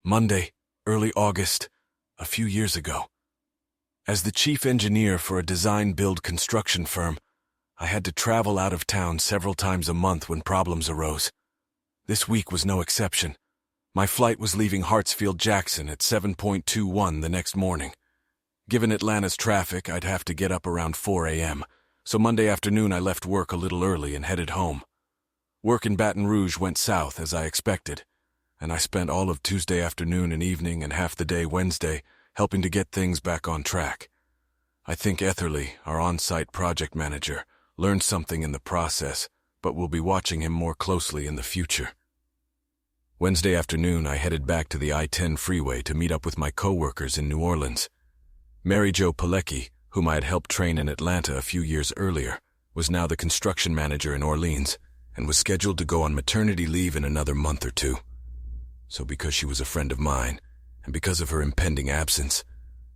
Monday, early August, a few years ago. As the chief engineer for a design-build construction firm, I had to travel out of town several times a month when problems arose. This week was no exception. My flight was leaving Hartsfield-Jackson at 7:21 the next morning. Given Atlanta's traffic, I'd have to get up around 4 a.m., so Monday afternoon I left work a little early and headed home. Work in Baton Rouge went south as I expected, and I spent all of Tuesday afternoon and evening and half the day Wednesday helping to get things back on track. I think Etherly, our on-site project manager, learned something in the process, but we'll be watching him more closely in the future. Wednesday afternoon, I headed back to the I-10 freeway to meet up with my coworkers in New Orleans. Mary Jo Pilecki, whom I had helped train in Atlanta a few years earlier, was now the construction manager in Orleans and was scheduled to go on maternity leave in another month or two. So because she was a friend of mine, and because of her impending absence,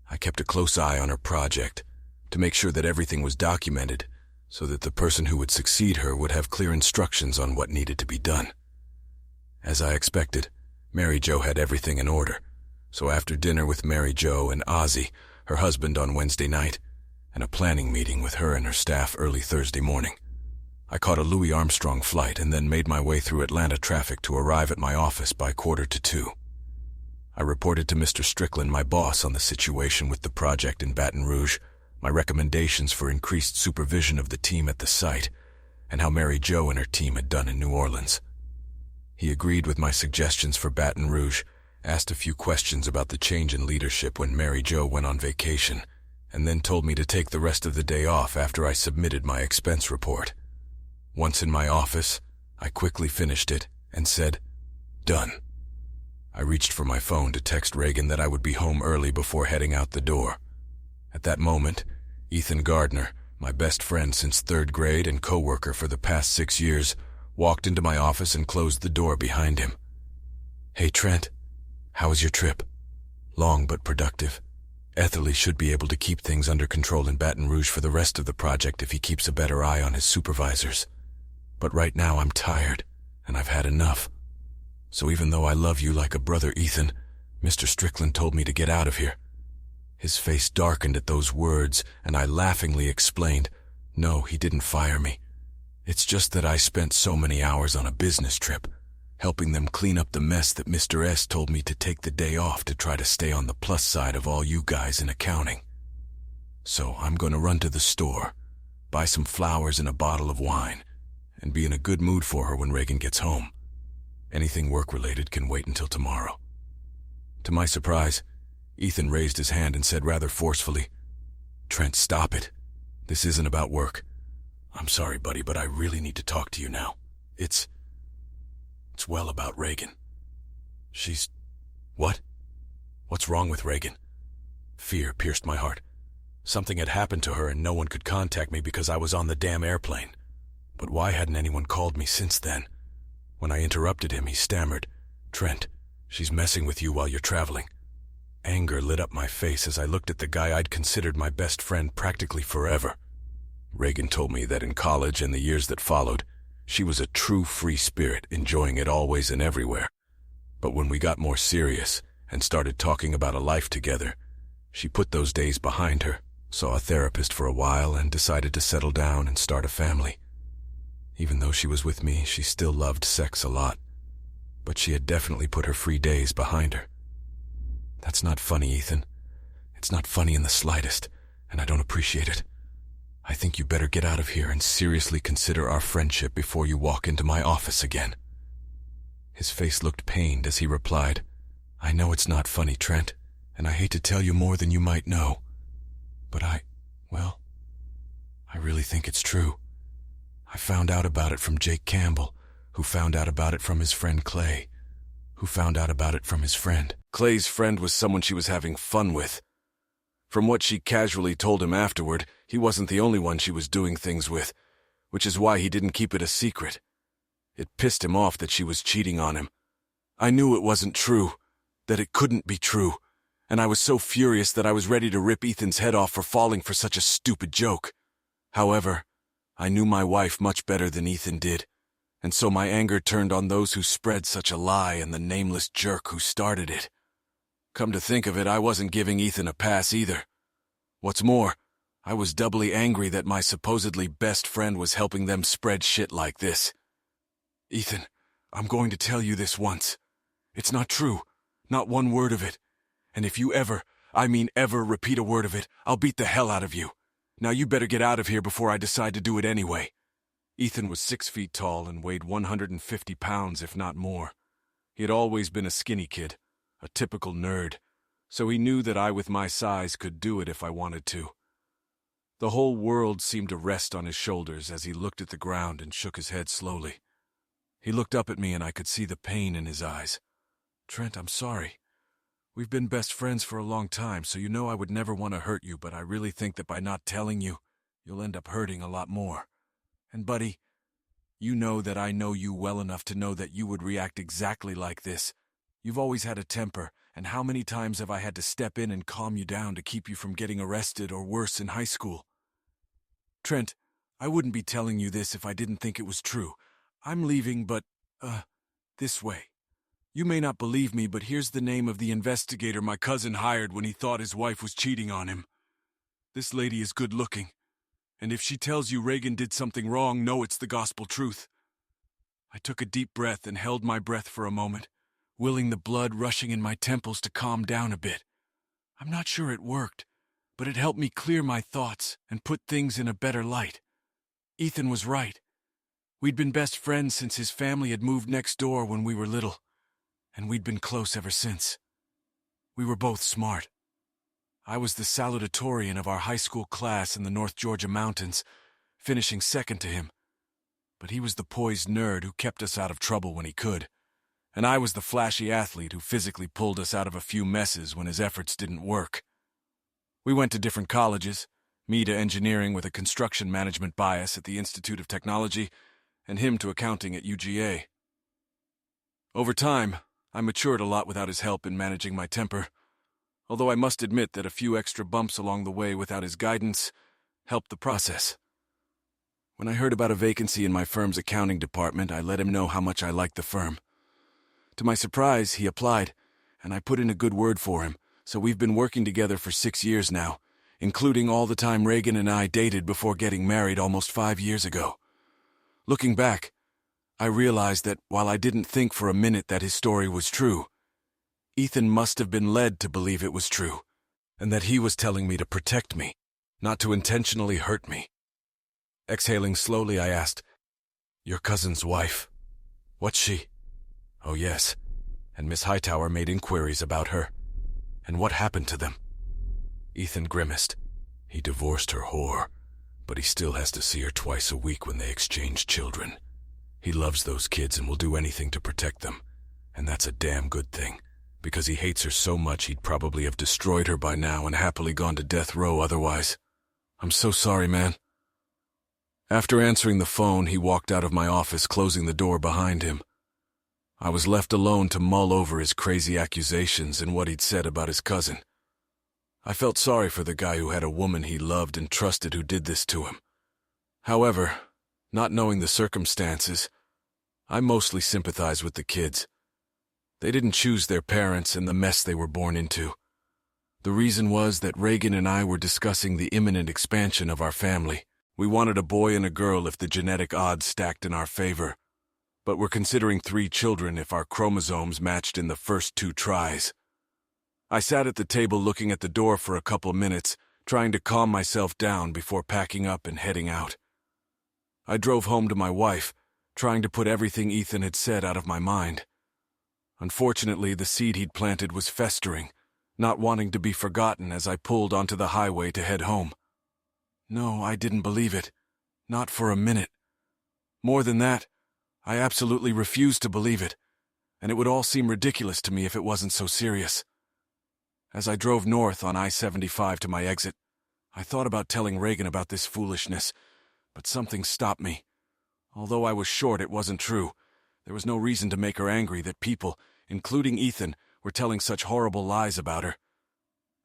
I kept a close eye on her project to make sure that everything was documented so that the person who would succeed her would have clear instructions on what needed to be done. As I expected, Mary Jo had everything in order, so after dinner with Mary Jo and Ozzy, her husband, on Wednesday night, and a planning meeting with her and her staff early Thursday morning, I caught a Louis Armstrong flight and then made my way through Atlanta traffic to arrive at my office by 1:45. I reported to Mr. Strickland, my boss, on the situation with the project in Baton Rouge, my recommendations for increased supervision of the team at the site, and how Mary Jo and her team had done in New Orleans. He agreed with my suggestions for Baton Rouge, asked a few questions about the change in leadership when Mary Jo went on vacation, and then told me to take the rest of the day off after I submitted my expense report. Once in my office, I quickly finished it and said, "Done." I reached for my phone to text Reagan that I would be home early before heading out the door. At that moment, Ethan Gardner, my best friend since third grade and co-worker for the past 6 years, walked into my office and closed the door behind him. "Hey, Trent, how was your trip?" "Long but productive. Etherly should be able to keep things under control in Baton Rouge for the rest of the project if he keeps a better eye on his supervisors. But right now I'm tired, and I've had enough. So even though I love you like a brother, Ethan, Mr. Strickland told me to get out of here." His face darkened at those words, and I laughingly explained, "No, he didn't fire me. It's just that I spent so many hours on a business trip, helping them clean up the mess that Mr. S told me to take the day off to try to stay on the plus side of all you guys in accounting. So I'm going to run to the store, buy some flowers and a bottle of wine, and be in a good mood for her when Reagan gets home. Anything work-related can wait until tomorrow." To my surprise, Ethan raised his hand and said rather forcefully, "Trent, stop it. This isn't about work. I'm sorry, buddy, but I really need to talk to you now. It's well about Reagan. She's... What? What's wrong with Reagan?" Fear pierced my heart. Something had happened to her and no one could contact me because I was on the damn airplane. But why hadn't anyone called me since then? When I interrupted him, he stammered, "Trent, she's messing with you while you're traveling." Anger lit up my face as I looked at the guy I'd considered my best friend practically forever. Reagan told me that in college and the years that followed, she was a true free spirit, enjoying it always and everywhere. But when we got more serious and started talking about a life together, she put those days behind her, saw a therapist for a while, and decided to settle down and start a family. Even though she was with me, she still loved sex a lot, but she had definitely put her free days behind her. That's not funny, Ethan. It's not funny in the slightest, and I don't appreciate it. I think you better get out of here and seriously consider our friendship before you walk into my office again." His face looked pained as he replied, "I know it's not funny, Trent, and I hate to tell you more than you might know, but I really think it's true. I found out about it from Jake Campbell, who found out about it from his friend Clay, who found out about it from his friend." Clay's friend was someone she was having fun with. From what she casually told him afterward, he wasn't the only one she was doing things with, which is why he didn't keep it a secret. It pissed him off that she was cheating on him. I knew it wasn't true, that it couldn't be true, and I was so furious that I was ready to rip Ethan's head off for falling for such a stupid joke. However, I knew my wife much better than Ethan did, and so my anger turned on those who spread such a lie and the nameless jerk who started it. Come to think of it, I wasn't giving Ethan a pass either. What's more, I was doubly angry that my supposedly best friend was helping them spread shit like this. Ethan, I'm going to tell you this once. It's not true. Not one word of it. And if you ever, I mean ever, repeat a word of it, I'll beat the hell out of you. Now you better get out of here before I decide to do it anyway. Ethan was 6 feet tall and weighed 150 pounds, if not more. He had always been a skinny kid, a typical nerd, so he knew that I with my size could do it if I wanted to. The whole world seemed to rest on his shoulders as he looked at the ground and shook his head slowly. He looked up at me and I could see the pain in his eyes. Trent, I'm sorry. We've been best friends for a long time, so you know I would never want to hurt you, but I really think that by not telling you, you'll end up hurting a lot more. And buddy, you know that I know you well enough to know that you would react exactly like this. You've always had a temper, and how many times have I had to step in and calm you down to keep you from getting arrested or worse in high school? Trent, I wouldn't be telling you this if I didn't think it was true. I'm leaving, but, this way. You may not believe me, but here's the name of the investigator my cousin hired when he thought his wife was cheating on him. This lady is good looking, and if she tells you Reagan did something wrong, know it's the gospel truth. I took a deep breath and held my breath for a moment, willing the blood rushing in my temples to calm down a bit. I'm not sure it worked, but it helped me clear my thoughts and put things in a better light. Ethan was right. We'd been best friends since his family had moved next door when we were little, and we'd been close ever since. We were both smart. I was the salutatorian of our high school class in the North Georgia mountains, finishing second to him. But he was the poised nerd who kept us out of trouble when he could, and I was the flashy athlete who physically pulled us out of a few messes when his efforts didn't work. We went to different colleges, me to engineering with a construction management bias at the Institute of Technology, and him to accounting at UGA. Over time, I matured a lot without his help in managing my temper, although I must admit that a few extra bumps along the way without his guidance helped the process. When I heard about a vacancy in my firm's accounting department, I let him know how much I liked the firm. To my surprise, he applied, and I put in a good word for him, so we've been working together for 6 years now, including all the time Reagan and I dated before getting married almost 5 years ago. Looking back, I realized that while I didn't think for a minute that his story was true, Ethan must have been led to believe it was true, and that he was telling me to protect me, not to intentionally hurt me. Exhaling slowly, I asked, "Your cousin's wife, what's she?" "Oh yes, and Miss Hightower made inquiries about her. And what happened to them?" Ethan grimaced. "He divorced her whore, but he still has to see her twice a week when they exchange children. He loves those kids and will do anything to protect them, and that's a damn good thing, because he hates her so much he'd probably have destroyed her by now and happily gone to death row otherwise. I'm so sorry, man." After answering the phone, he walked out of my office, closing the door behind him. I was left alone to mull over his crazy accusations and what he'd said about his cousin. I felt sorry for the guy who had a woman he loved and trusted who did this to him. However, not knowing the circumstances, I mostly sympathized with the kids. They didn't choose their parents and the mess they were born into. The reason was that Reagan and I were discussing the imminent expansion of our family. We wanted a boy and a girl if the genetic odds stacked in our favor, but we're considering 3 children if our chromosomes matched in the first 2 tries. I sat at the table looking at the door for a couple minutes, trying to calm myself down before packing up and heading out. I drove home to my wife, trying to put everything Ethan had said out of my mind. Unfortunately, the seed he'd planted was festering, not wanting to be forgotten as I pulled onto the highway to head home. No, I didn't believe it. Not for a minute. More than that, I absolutely refused to believe it, and it would all seem ridiculous to me if it wasn't so serious. As I drove north on I-75 to my exit, I thought about telling Reagan about this foolishness, but something stopped me. Although I was sure it wasn't true, there was no reason to make her angry that people, including Ethan, were telling such horrible lies about her.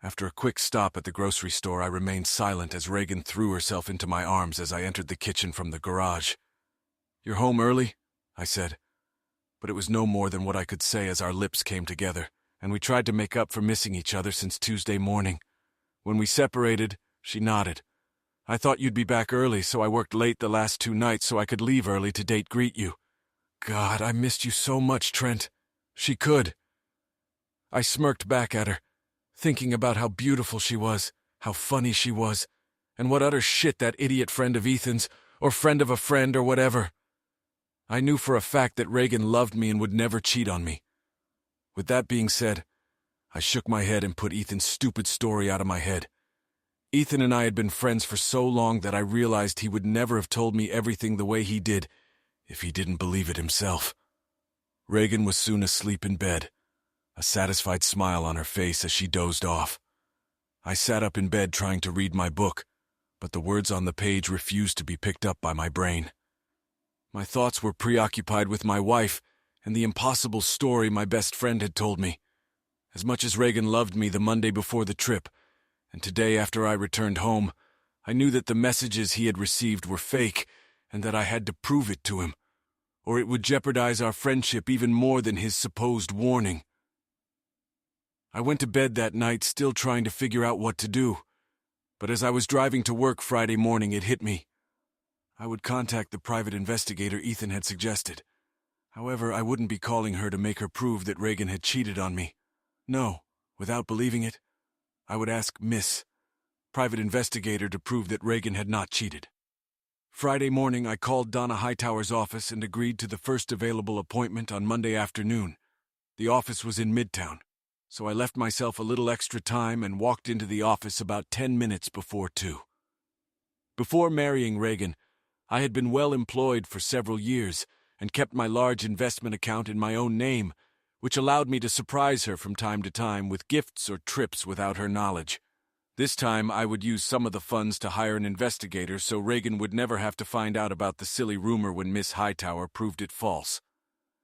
After a quick stop at the grocery store, I remained silent as Reagan threw herself into my arms as I entered the kitchen from the garage. "You're home early?" I said. But it was no more than what I could say as our lips came together, and we tried to make up for missing each other since Tuesday morning. When we separated, she nodded. I thought you'd be back early, so I worked late the last 2 nights so I could leave early to date greet you. God, I missed you so much, Trent. She could. I smirked back at her, thinking about how beautiful she was, how funny she was, and what utter shit that idiot friend of Ethan's, or friend of a friend, or whatever. I knew for a fact that Reagan loved me and would never cheat on me. With that being said, I shook my head and put Ethan's stupid story out of my head. Ethan and I had been friends for so long that I realized he would never have told me everything the way he did if he didn't believe it himself. Reagan was soon asleep in bed, a satisfied smile on her face as she dozed off. I sat up in bed trying to read my book, but the words on the page refused to be picked up by my brain. My thoughts were preoccupied with my wife and the impossible story my best friend had told me. As much as Reagan loved me the Monday before the trip, and today after I returned home, I knew that the messages he had received were fake and that I had to prove it to him, or it would jeopardize our friendship even more than his supposed warning. I went to bed that night still trying to figure out what to do, but as I was driving to work Friday morning, it hit me. I would contact the private investigator Ethan had suggested. However, I wouldn't be calling her to make her prove that Reagan had cheated on me. No, without believing it, I would ask Miss Private Investigator to prove that Reagan had not cheated. Friday morning, I called Donna Hightower's office and agreed to the first available appointment on Monday afternoon. The office was in Midtown, so I left myself a little extra time and walked into the office about 10 minutes before 2. Before marrying Reagan, I had been well employed for several years and kept my large investment account in my own name, which allowed me to surprise her from time to time with gifts or trips without her knowledge. This time, I would use some of the funds to hire an investigator so Reagan would never have to find out about the silly rumor when Miss Hightower proved it false.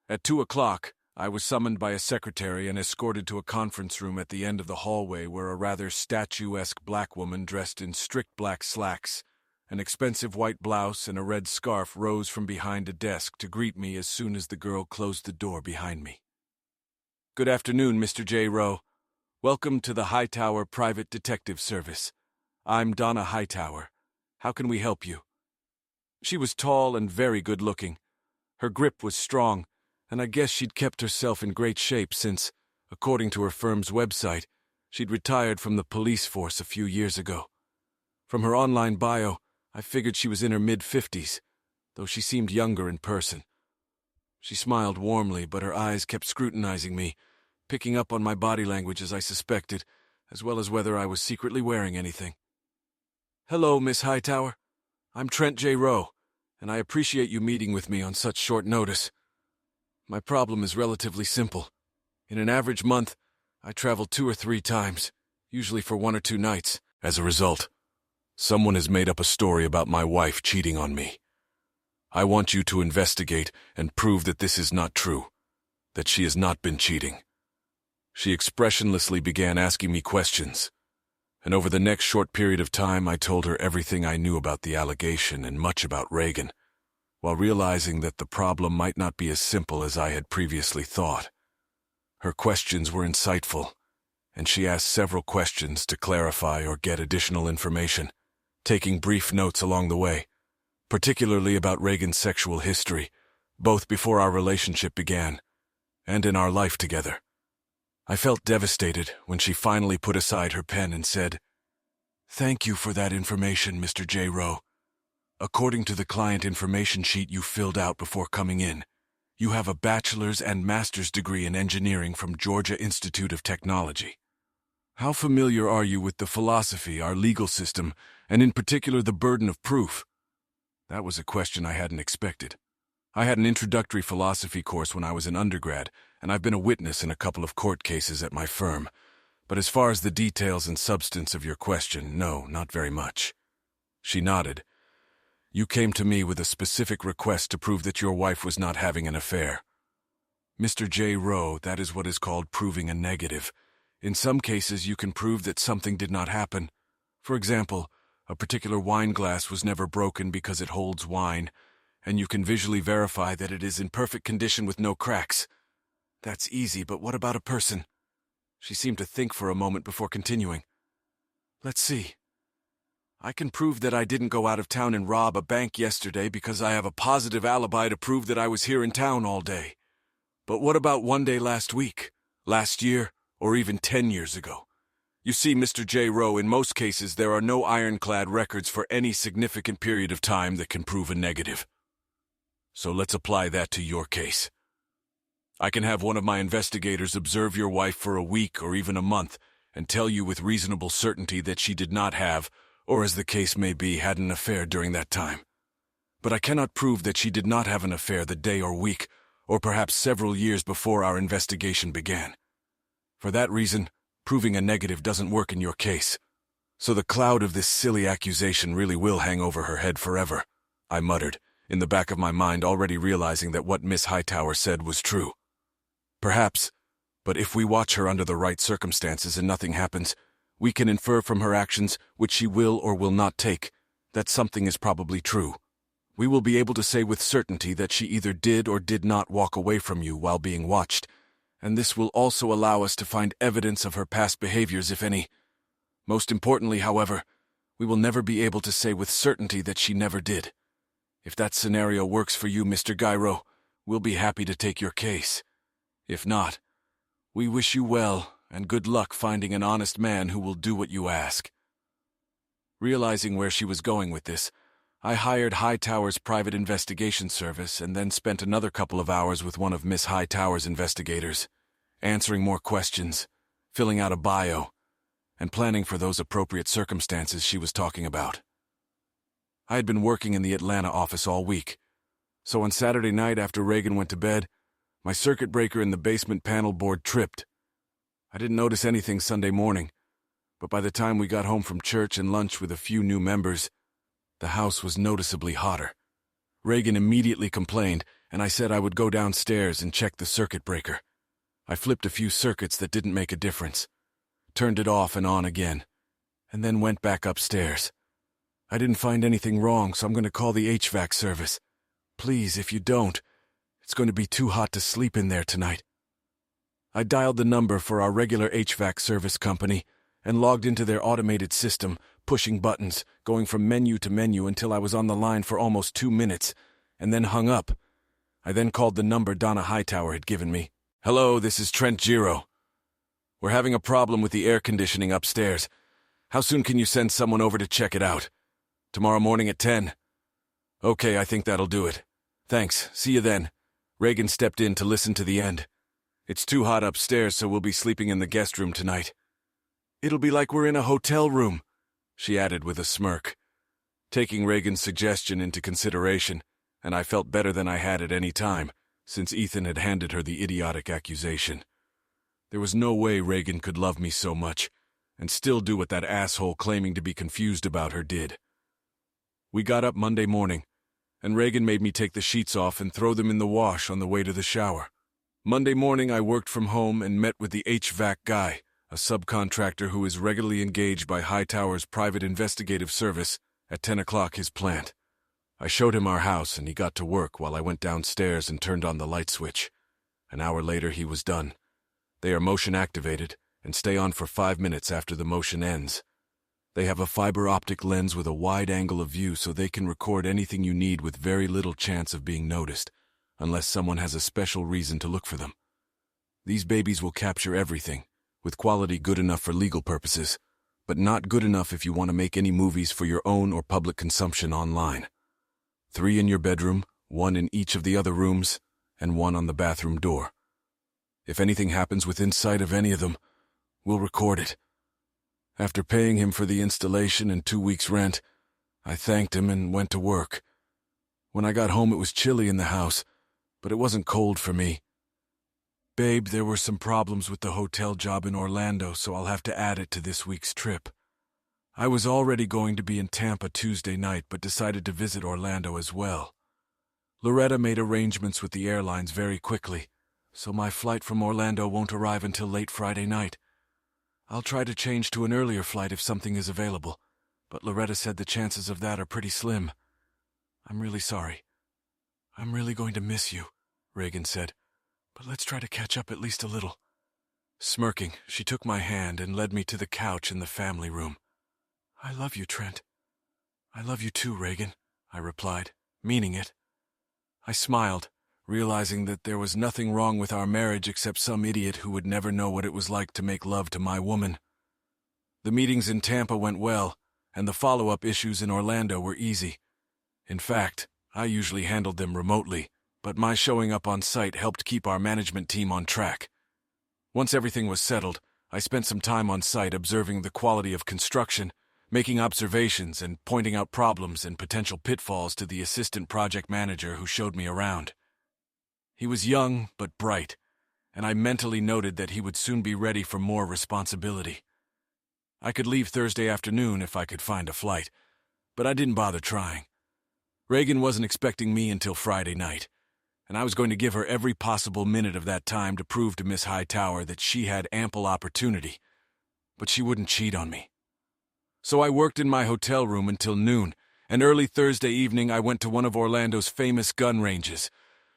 At 2 o'clock, I was summoned by a secretary and escorted to a conference room at the end of the hallway where a rather statuesque black woman dressed in strict black slacks, an expensive white blouse, and a red scarf rose from behind a desk to greet me as soon as the girl closed the door behind me. Good afternoon, Mr. J. Rowe. Welcome to the Hightower Private Detective Service. I'm Donna Hightower. How can we help you? She was tall and very good-looking. Her grip was strong, and I guess she'd kept herself in great shape since, according to her firm's website, she'd retired from the police force a few years ago. From her online bio, I figured she was in her mid-50s, though she seemed younger in person. She smiled warmly, but her eyes kept scrutinizing me, picking up on my body language as I suspected, as well as whether I was secretly wearing anything. Hello, Miss Hightower. I'm Trent J. Rowe, and I appreciate you meeting with me on such short notice. My problem is relatively simple. In an average month, I travel 2 or 3 times, usually for 1 or 2 nights. As a result, someone has made up a story about my wife cheating on me. I want you to investigate and prove that this is not true, that she has not been cheating. She expressionlessly began asking me questions, and over the next short period of time I told her everything I knew about the allegation and much about Reagan, while realizing that the problem might not be as simple as I had previously thought. Her questions were insightful, and she asked several questions to clarify or get additional information, taking brief notes along the way, particularly about Reagan's sexual history, both before our relationship began and in our life together. I felt devastated when she finally put aside her pen and said, "Thank you for that information, Mr. J. Rowe. According to the client information sheet you filled out before coming in, you have a bachelor's and master's degree in engineering from Georgia Institute of Technology. How familiar are you with the philosophy, our legal system, and in particular the burden of proof?" That was a question I hadn't expected. I had an introductory philosophy course when I was an undergrad, and I've been a witness in a couple of court cases at my firm. But as far as the details and substance of your question, no, not very much. She nodded. You came to me with a specific request to prove that your wife was not having an affair. Mr. J. Rowe, that is what is called proving a negative. In some cases, you can prove that something did not happen. For example, a particular wine glass was never broken because it holds wine, and you can visually verify that it is in perfect condition with no cracks. That's easy, but what about a person? She seemed to think for a moment before continuing. Let's see. I can prove that I didn't go out of town and rob a bank yesterday because I have a positive alibi to prove that I was here in town all day. But what about one day last week, last year, or even 10 years ago? You see, Mr. J. Rowe, in most cases there are no ironclad records for any significant period of time that can prove a negative. So let's apply that to your case. I can have one of my investigators observe your wife for a week or even a month and tell you with reasonable certainty that she did not have, or as the case may be, had an affair during that time. But I cannot prove that she did not have an affair the day or week, or perhaps several years before our investigation began. For that reason, proving a negative doesn't work in your case. So the cloud of this silly accusation really will hang over her head forever, I muttered, in the back of my mind already realizing that what Miss Hightower said was true. Perhaps, but if we watch her under the right circumstances and nothing happens, we can infer from her actions, which she will or will not take, that something is probably true. We will be able to say with certainty that she either did or did not walk away from you while being watched, and this will also allow us to find evidence of her past behaviors, if any. Most importantly, however, we will never be able to say with certainty that she never did. If that scenario works for you, Mr. Gyro, we'll be happy to take your case. If not, we wish you well and good luck finding an honest man who will do what you ask. Realizing where she was going with this, I hired Hightower's private investigation service and then spent another couple of hours with one of Miss Hightower's investigators, answering more questions, filling out a bio, and planning for those appropriate circumstances she was talking about. I had been working in the Atlanta office all week, so on Saturday night after Reagan went to bed, my circuit breaker in the basement panel board tripped. I didn't notice anything Sunday morning, but by the time we got home from church and lunch with a few new members, the house was noticeably hotter. Reagan immediately complained, and I said I would go downstairs and check the circuit breaker. I flipped a few circuits that didn't make a difference, turned it off and on again, and then went back upstairs. I didn't find anything wrong, so I'm going to call the HVAC service. Please, if you don't, it's going to be too hot to sleep in there tonight. I dialed the number for our regular HVAC service company and logged into their automated system, pushing buttons, going from menu to menu until I was on the line for almost 2 minutes, and then hung up. I then called the number Donna Hightower had given me. Hello, this is Trent Giro. We're having a problem with the air conditioning upstairs. How soon can you send someone over to check it out? Tomorrow morning at 10? Okay, I think that'll do it. Thanks, see you then. Reagan stepped in to listen to the end. It's too hot upstairs, so we'll be sleeping in the guest room tonight. It'll be like we're in a hotel room, she added with a smirk. Taking Reagan's suggestion into consideration, and I felt better than I had at any time, since Ethan had handed her the idiotic accusation. There was no way Reagan could love me so much, and still do what that asshole claiming to be confused about her did. We got up Monday morning, and Reagan made me take the sheets off and throw them in the wash on the way to the shower. Monday morning I worked from home and met with the HVAC guy, a subcontractor who is regularly engaged by Hightower's private investigative service at 10 o'clock his plant. I showed him our house and he got to work while I went downstairs and turned on the light switch. An hour later he was done. They are motion activated and stay on for 5 minutes after the motion ends. They have a fiber optic lens with a wide angle of view so they can record anything you need with very little chance of being noticed, unless someone has a special reason to look for them. These babies will capture everything, with quality good enough for legal purposes, but not good enough if you want to make any movies for your own or public consumption online. 3 in your bedroom, 1 in each of the other rooms, and 1 on the bathroom door. If anything happens within sight of any of them, we'll record it. After paying him for the installation and 2 weeks' rent, I thanked him and went to work. When I got home it was chilly in the house, but it wasn't cold for me. Babe, there were some problems with the hotel job in Orlando, so I'll have to add it to this week's trip. I was already going to be in Tampa Tuesday night, but decided to visit Orlando as well. Loretta made arrangements with the airlines very quickly, so my flight from Orlando won't arrive until late Friday night. I'll try to change to an earlier flight if something is available, but Loretta said the chances of that are pretty slim. I'm really sorry. I'm really going to miss you, Reagan said, but let's try to catch up at least a little. Smirking, she took my hand and led me to the couch in the family room. "I love you, Trent." "I love you too, Reagan," I replied, meaning it. I smiled, realizing that there was nothing wrong with our marriage except some idiot who would never know what it was like to make love to my woman. The meetings in Tampa went well, and the follow-up issues in Orlando were easy. In fact, I usually handled them remotely, but my showing up on site helped keep our management team on track. Once everything was settled, I spent some time on site observing the quality of construction, making observations and pointing out problems and potential pitfalls to the assistant project manager who showed me around. He was young but bright, and I mentally noted that he would soon be ready for more responsibility. I could leave Thursday afternoon if I could find a flight, but I didn't bother trying. Reagan wasn't expecting me until Friday night, and I was going to give her every possible minute of that time to prove to Miss Hightower that she had ample opportunity, but she wouldn't cheat on me. So I worked in my hotel room until noon, and early Thursday evening I went to one of Orlando's famous gun ranges,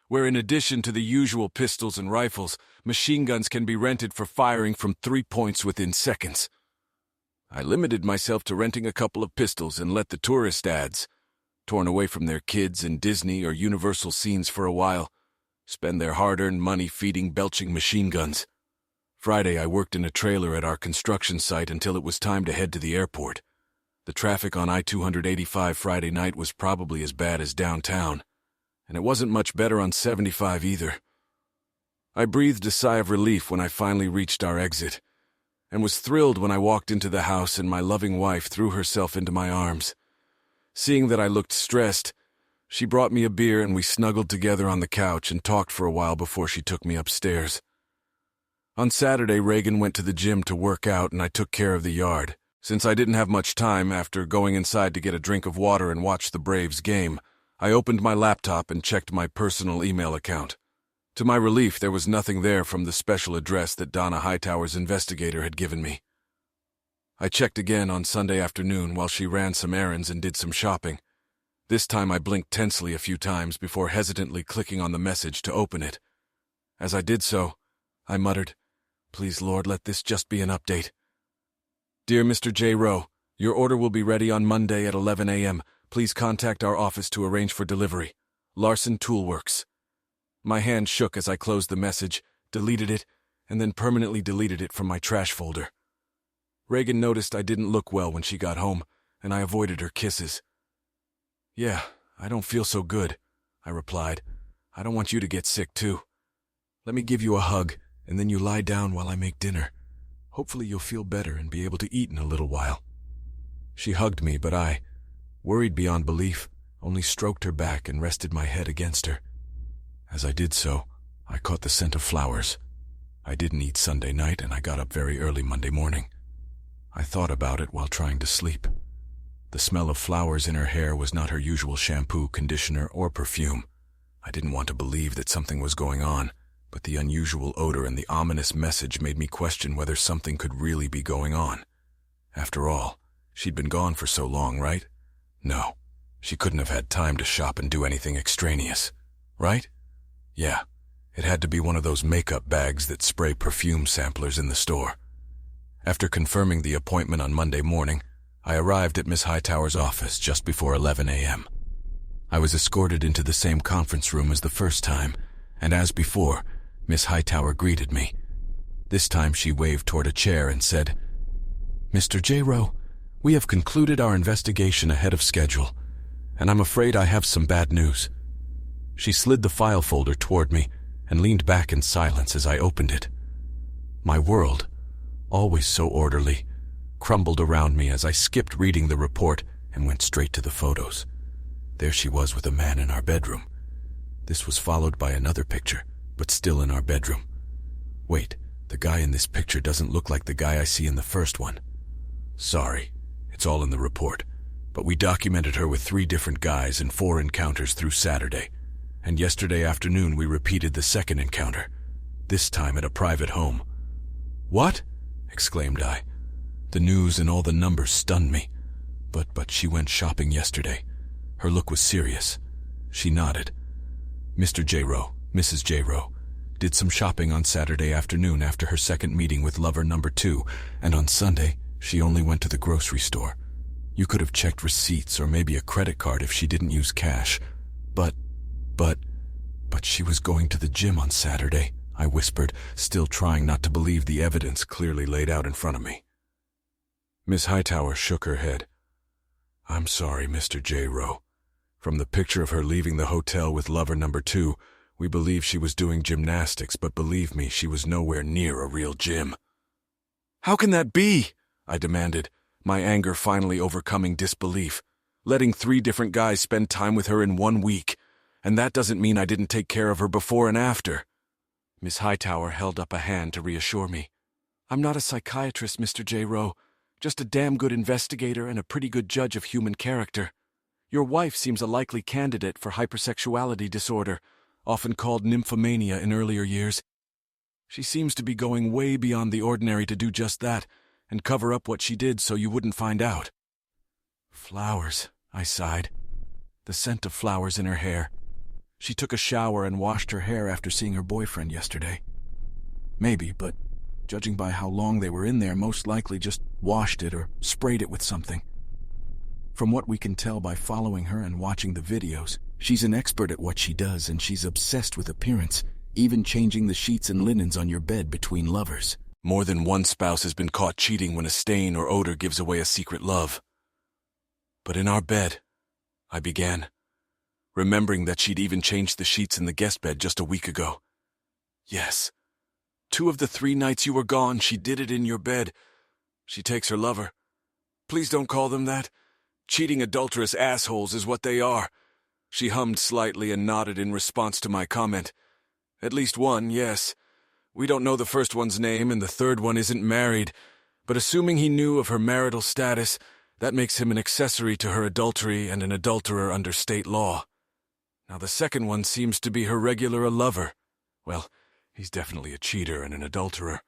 where in addition to the usual pistols and rifles, machine guns can be rented for firing from 3 points within seconds. I limited myself to renting a couple of pistols and let the tourist dads, torn away from their kids and Disney or Universal scenes for a while, spend their hard-earned money feeding belching machine guns. Friday, I worked in a trailer at our construction site until it was time to head to the airport. The traffic on I-285 Friday night was probably as bad as downtown, and it wasn't much better on 75 either. I breathed a sigh of relief when I finally reached our exit, and was thrilled when I walked into the house and my loving wife threw herself into my arms. Seeing that I looked stressed, she brought me a beer and we snuggled together on the couch and talked for a while before she took me upstairs. On Saturday, Reagan went to the gym to work out and I took care of the yard. Since I didn't have much time after going inside to get a drink of water and watch the Braves game, I opened my laptop and checked my personal email account. To my relief, there was nothing there from the special address that Donna Hightower's investigator had given me. I checked again on Sunday afternoon while she ran some errands and did some shopping. This time I blinked tensely a few times before hesitantly clicking on the message to open it. As I did so, I muttered, "Please, Lord, let this just be an update." "Dear Mr. J. Rowe, your order will be ready on Monday at 11 a.m. Please contact our office to arrange for delivery. Larson Toolworks." My hand shook as I closed the message, deleted it, and then permanently deleted it from my trash folder. Reagan noticed I didn't look well when she got home, and I avoided her kisses. "Yeah, I don't feel so good," I replied. "I don't want you to get sick, too. Let me give you a hug, and then you lie down while I make dinner. Hopefully you'll feel better and be able to eat in a little while." She hugged me, but I, worried beyond belief, only stroked her back and rested my head against her. As I did so, I caught the scent of flowers. I didn't eat Sunday night, and I got up very early Monday morning. I thought about it while trying to sleep. The smell of flowers in her hair was not her usual shampoo, conditioner, or perfume. I didn't want to believe that something was going on, but the unusual odor and the ominous message made me question whether something could really be going on. After all, she'd been gone for so long, right? No, she couldn't have had time to shop and do anything extraneous, right? Yeah, it had to be one of those makeup bags that spray perfume samplers in the store. After confirming the appointment on Monday morning, I arrived at Miss Hightower's office just before 11 a.m. I was escorted into the same conference room as the first time, and as before, Miss Hightower greeted me. This time she waved toward a chair and said, "Mr. J. Rowe, we have concluded our investigation ahead of schedule, and I'm afraid I have some bad news." She slid the file folder toward me and leaned back in silence as I opened it. My world, always so orderly, crumbled around me as I skipped reading the report and went straight to the photos. There she was with a man in our bedroom. This was followed by another picture, but still in our bedroom. Wait, the guy in this picture doesn't look like the guy I see in the first one. Sorry, it's all in the report, but we documented her with 3 different guys and 4 encounters through Saturday. And yesterday afternoon we repeated the second encounter, this time at a private home. "What?" exclaimed I. The news and all the numbers stunned me. But she went shopping yesterday. Her look was serious. She nodded. "Mr. J. Rowe, Mrs. J. Rowe, did some shopping on Saturday afternoon after her second meeting with lover number 2, and on Sunday, she only went to the grocery store. You could have checked receipts or maybe a credit card if she didn't use cash. But she was going to the gym on Saturday, I whispered, still trying not to believe the evidence clearly laid out in front of me. Miss Hightower shook her head. I'm sorry, Mr. J. Rowe. From the picture of her leaving the hotel with lover number 2, we believe she was doing gymnastics, but believe me, she was nowhere near a real gym. How can that be? I demanded, my anger finally overcoming disbelief. Letting 3 different guys spend time with her in 1 week. And that doesn't mean I didn't take care of her before and after. Miss Hightower held up a hand to reassure me. I'm not a psychiatrist, Mr. J. Rowe. Just a damn good investigator and a pretty good judge of human character. Your wife seems a likely candidate for hypersexuality disorder, often called nymphomania in earlier years. She seems to be going way beyond the ordinary to do just that, and cover up what she did so you wouldn't find out. Flowers, I sighed. The scent of flowers in her hair. She took a shower and washed her hair after seeing her boyfriend yesterday. Maybe, but judging by how long they were in there, most likely just washed it or sprayed it with something. From what we can tell by following her and watching the videos, she's an expert at what she does, and she's obsessed with appearance, even changing the sheets and linens on your bed between lovers. More than one spouse has been caught cheating when a stain or odor gives away a secret love. But in our bed, I began, remembering that she'd even changed the sheets in the guest bed just a week ago. Yes, 2 of the 3 nights you were gone, she did it in your bed. She takes her lover. Please don't call them that. Cheating adulterous assholes is what they are. She hummed slightly and nodded in response to my comment. At least one, yes. We don't know the first one's name and the third one isn't married, but assuming he knew of her marital status, that makes him an accessory to her adultery and an adulterer under state law. Now the second one seems to be her regular lover. Well, he's definitely a cheater and an adulterer.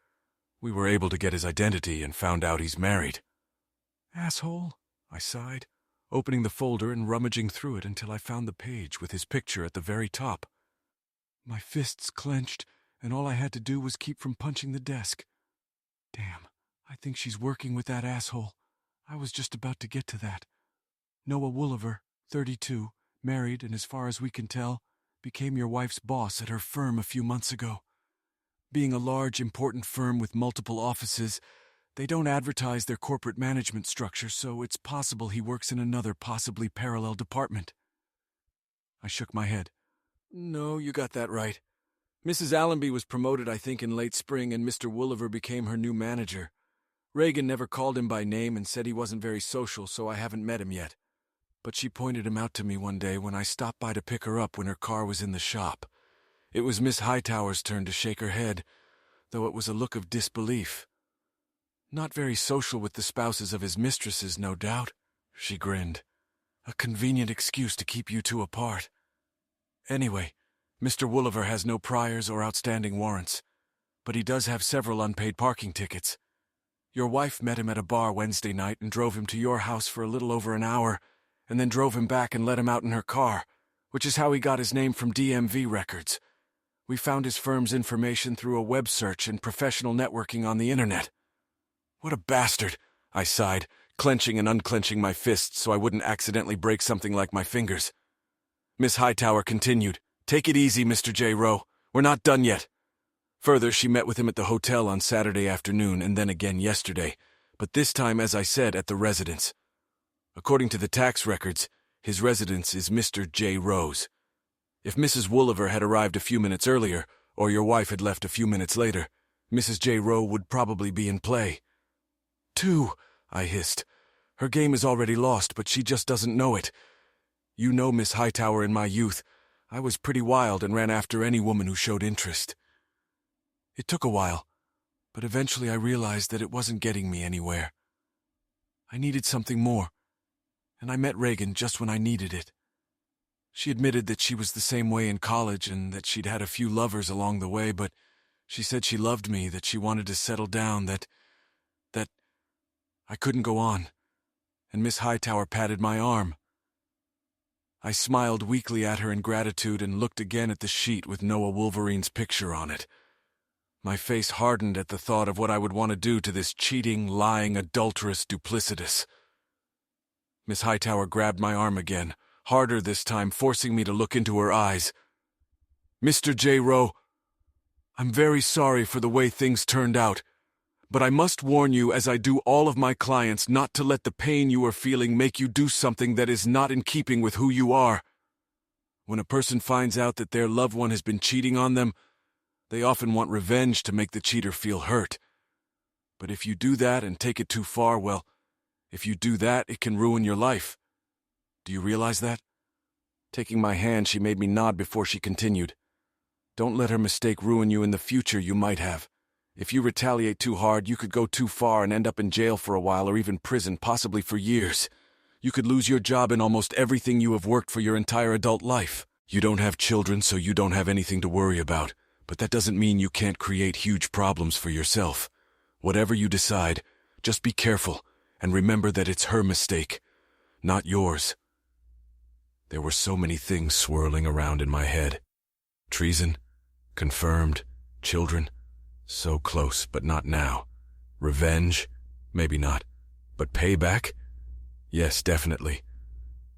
We were able to get his identity and found out he's married. Asshole, I sighed, opening the folder and rummaging through it until I found the page with his picture at the very top. My fists clenched, and all I had to do was keep from punching the desk. Damn, I think she's working with that asshole. I was just about to get to that. Noah Wooliver, 32, married, and as far as we can tell, became your wife's boss at her firm a few months ago. Being a large, important firm with multiple offices, they don't advertise their corporate management structure, so it's possible he works in another, possibly parallel department. I shook my head. No, you got that right. Mrs. Allenby was promoted, I think, in late spring, and Mr. Wooliver became her new manager. Reagan never called him by name and said he wasn't very social, so I haven't met him yet. But she pointed him out to me one day when I stopped by to pick her up when her car was in the shop. It was Miss Hightower's turn to shake her head, though it was a look of disbelief. Not very social with the spouses of his mistresses, no doubt, she grinned. A convenient excuse to keep you 2 apart. Anyway, Mr. Wooliver has no priors or outstanding warrants, but he does have several unpaid parking tickets. Your wife met him at a bar Wednesday night and drove him to your house for a little over an hour, and then drove him back and let him out in her car, which is how he got his name from DMV records. We found his firm's information through a web search and professional networking on the internet. What a bastard, I sighed, clenching and unclenching my fists so I wouldn't accidentally break something like my fingers. Miss Hightower continued, Take it easy, Mr. J. Rowe. We're not done yet. Further, she met with him at the hotel on Saturday afternoon and then again yesterday, but this time, as I said, at the residence. According to the tax records, his residence is Mr. J. Rowe's. If Mrs. Wooliver had arrived a few minutes earlier, or your wife had left a few minutes later, Mrs. J. Rowe would probably be in play. 2, I hissed. Her game is already lost, but she just doesn't know it. You know Miss Hightower in my youth. I was pretty wild and ran after any woman who showed interest. It took a while, but eventually I realized that it wasn't getting me anywhere. I needed something more, and I met Reagan just when I needed it. She admitted that she was the same way in college and that she'd had a few lovers along the way, but she said she loved me, that she wanted to settle down, that I couldn't go on, and Miss Hightower patted my arm. I smiled weakly at her in gratitude and looked again at the sheet with Noah Wolverine's picture on it. My face hardened at the thought of what I would want to do to this cheating, lying, adulterous duplicitous. Miss Hightower grabbed my arm again, harder this time, forcing me to look into her eyes. "Mr. J. Rowe, I'm very sorry for the way things turned out, but I must warn you, as I do all of my clients, not to let the pain you are feeling make you do something that is not in keeping with who you are. When a person finds out that their loved one has been cheating on them, they often want revenge to make the cheater feel hurt. But if you do that and take it too far, well, if you do that, it can ruin your life. Do you realize that?" Taking my hand, she made me nod before she continued. "Don't let her mistake ruin you in the future you might have. If you retaliate too hard, you could go too far and end up in jail for a while or even prison, possibly for years. You could lose your job and almost everything you have worked for your entire adult life. You don't have children, so you don't have anything to worry about. But that doesn't mean you can't create huge problems for yourself. Whatever you decide, just be careful and remember that it's her mistake, not yours." There were so many things swirling around in my head. Treason, confirmed, children, so close, but not now. Revenge, maybe not. But payback? Yes, definitely.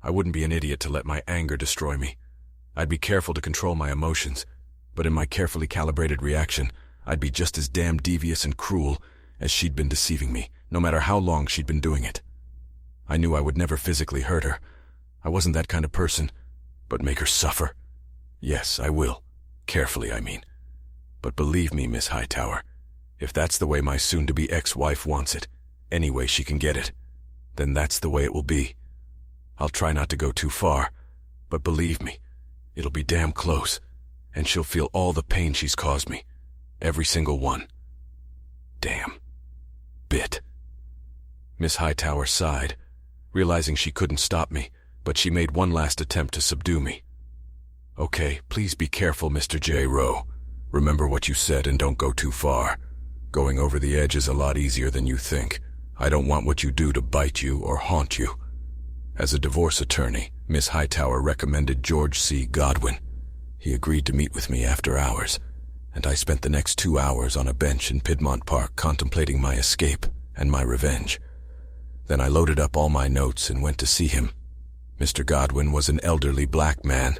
I wouldn't be an idiot to let my anger destroy me. I'd be careful to control my emotions. But in my carefully calibrated reaction, I'd be just as damn devious and cruel as she'd been deceiving me, no matter how long she'd been doing it. I knew I would never physically hurt her. I wasn't that kind of person. But make her suffer? Yes, I will. Carefully, I mean. But believe me, Miss Hightower, if that's the way my soon-to-be ex-wife wants it, any way she can get it, then that's the way it will be. I'll try not to go too far, but believe me, it'll be damn close. And she'll feel all the pain she's caused me. Every single one. Damn. Bit. Miss Hightower sighed, realizing she couldn't stop me, but she made one last attempt to subdue me. "Okay, please be careful, Mr. J. Rowe. Remember what you said and don't go too far. Going over the edge is a lot easier than you think. I don't want what you do to bite you or haunt you." As a divorce attorney, Miss Hightower recommended George C. Godwin. He agreed to meet with me after hours, and I spent the next 2 hours on a bench in Piedmont Park contemplating my escape and my revenge. Then I loaded up all my notes and went to see him. Mr. Godwin was an elderly black man.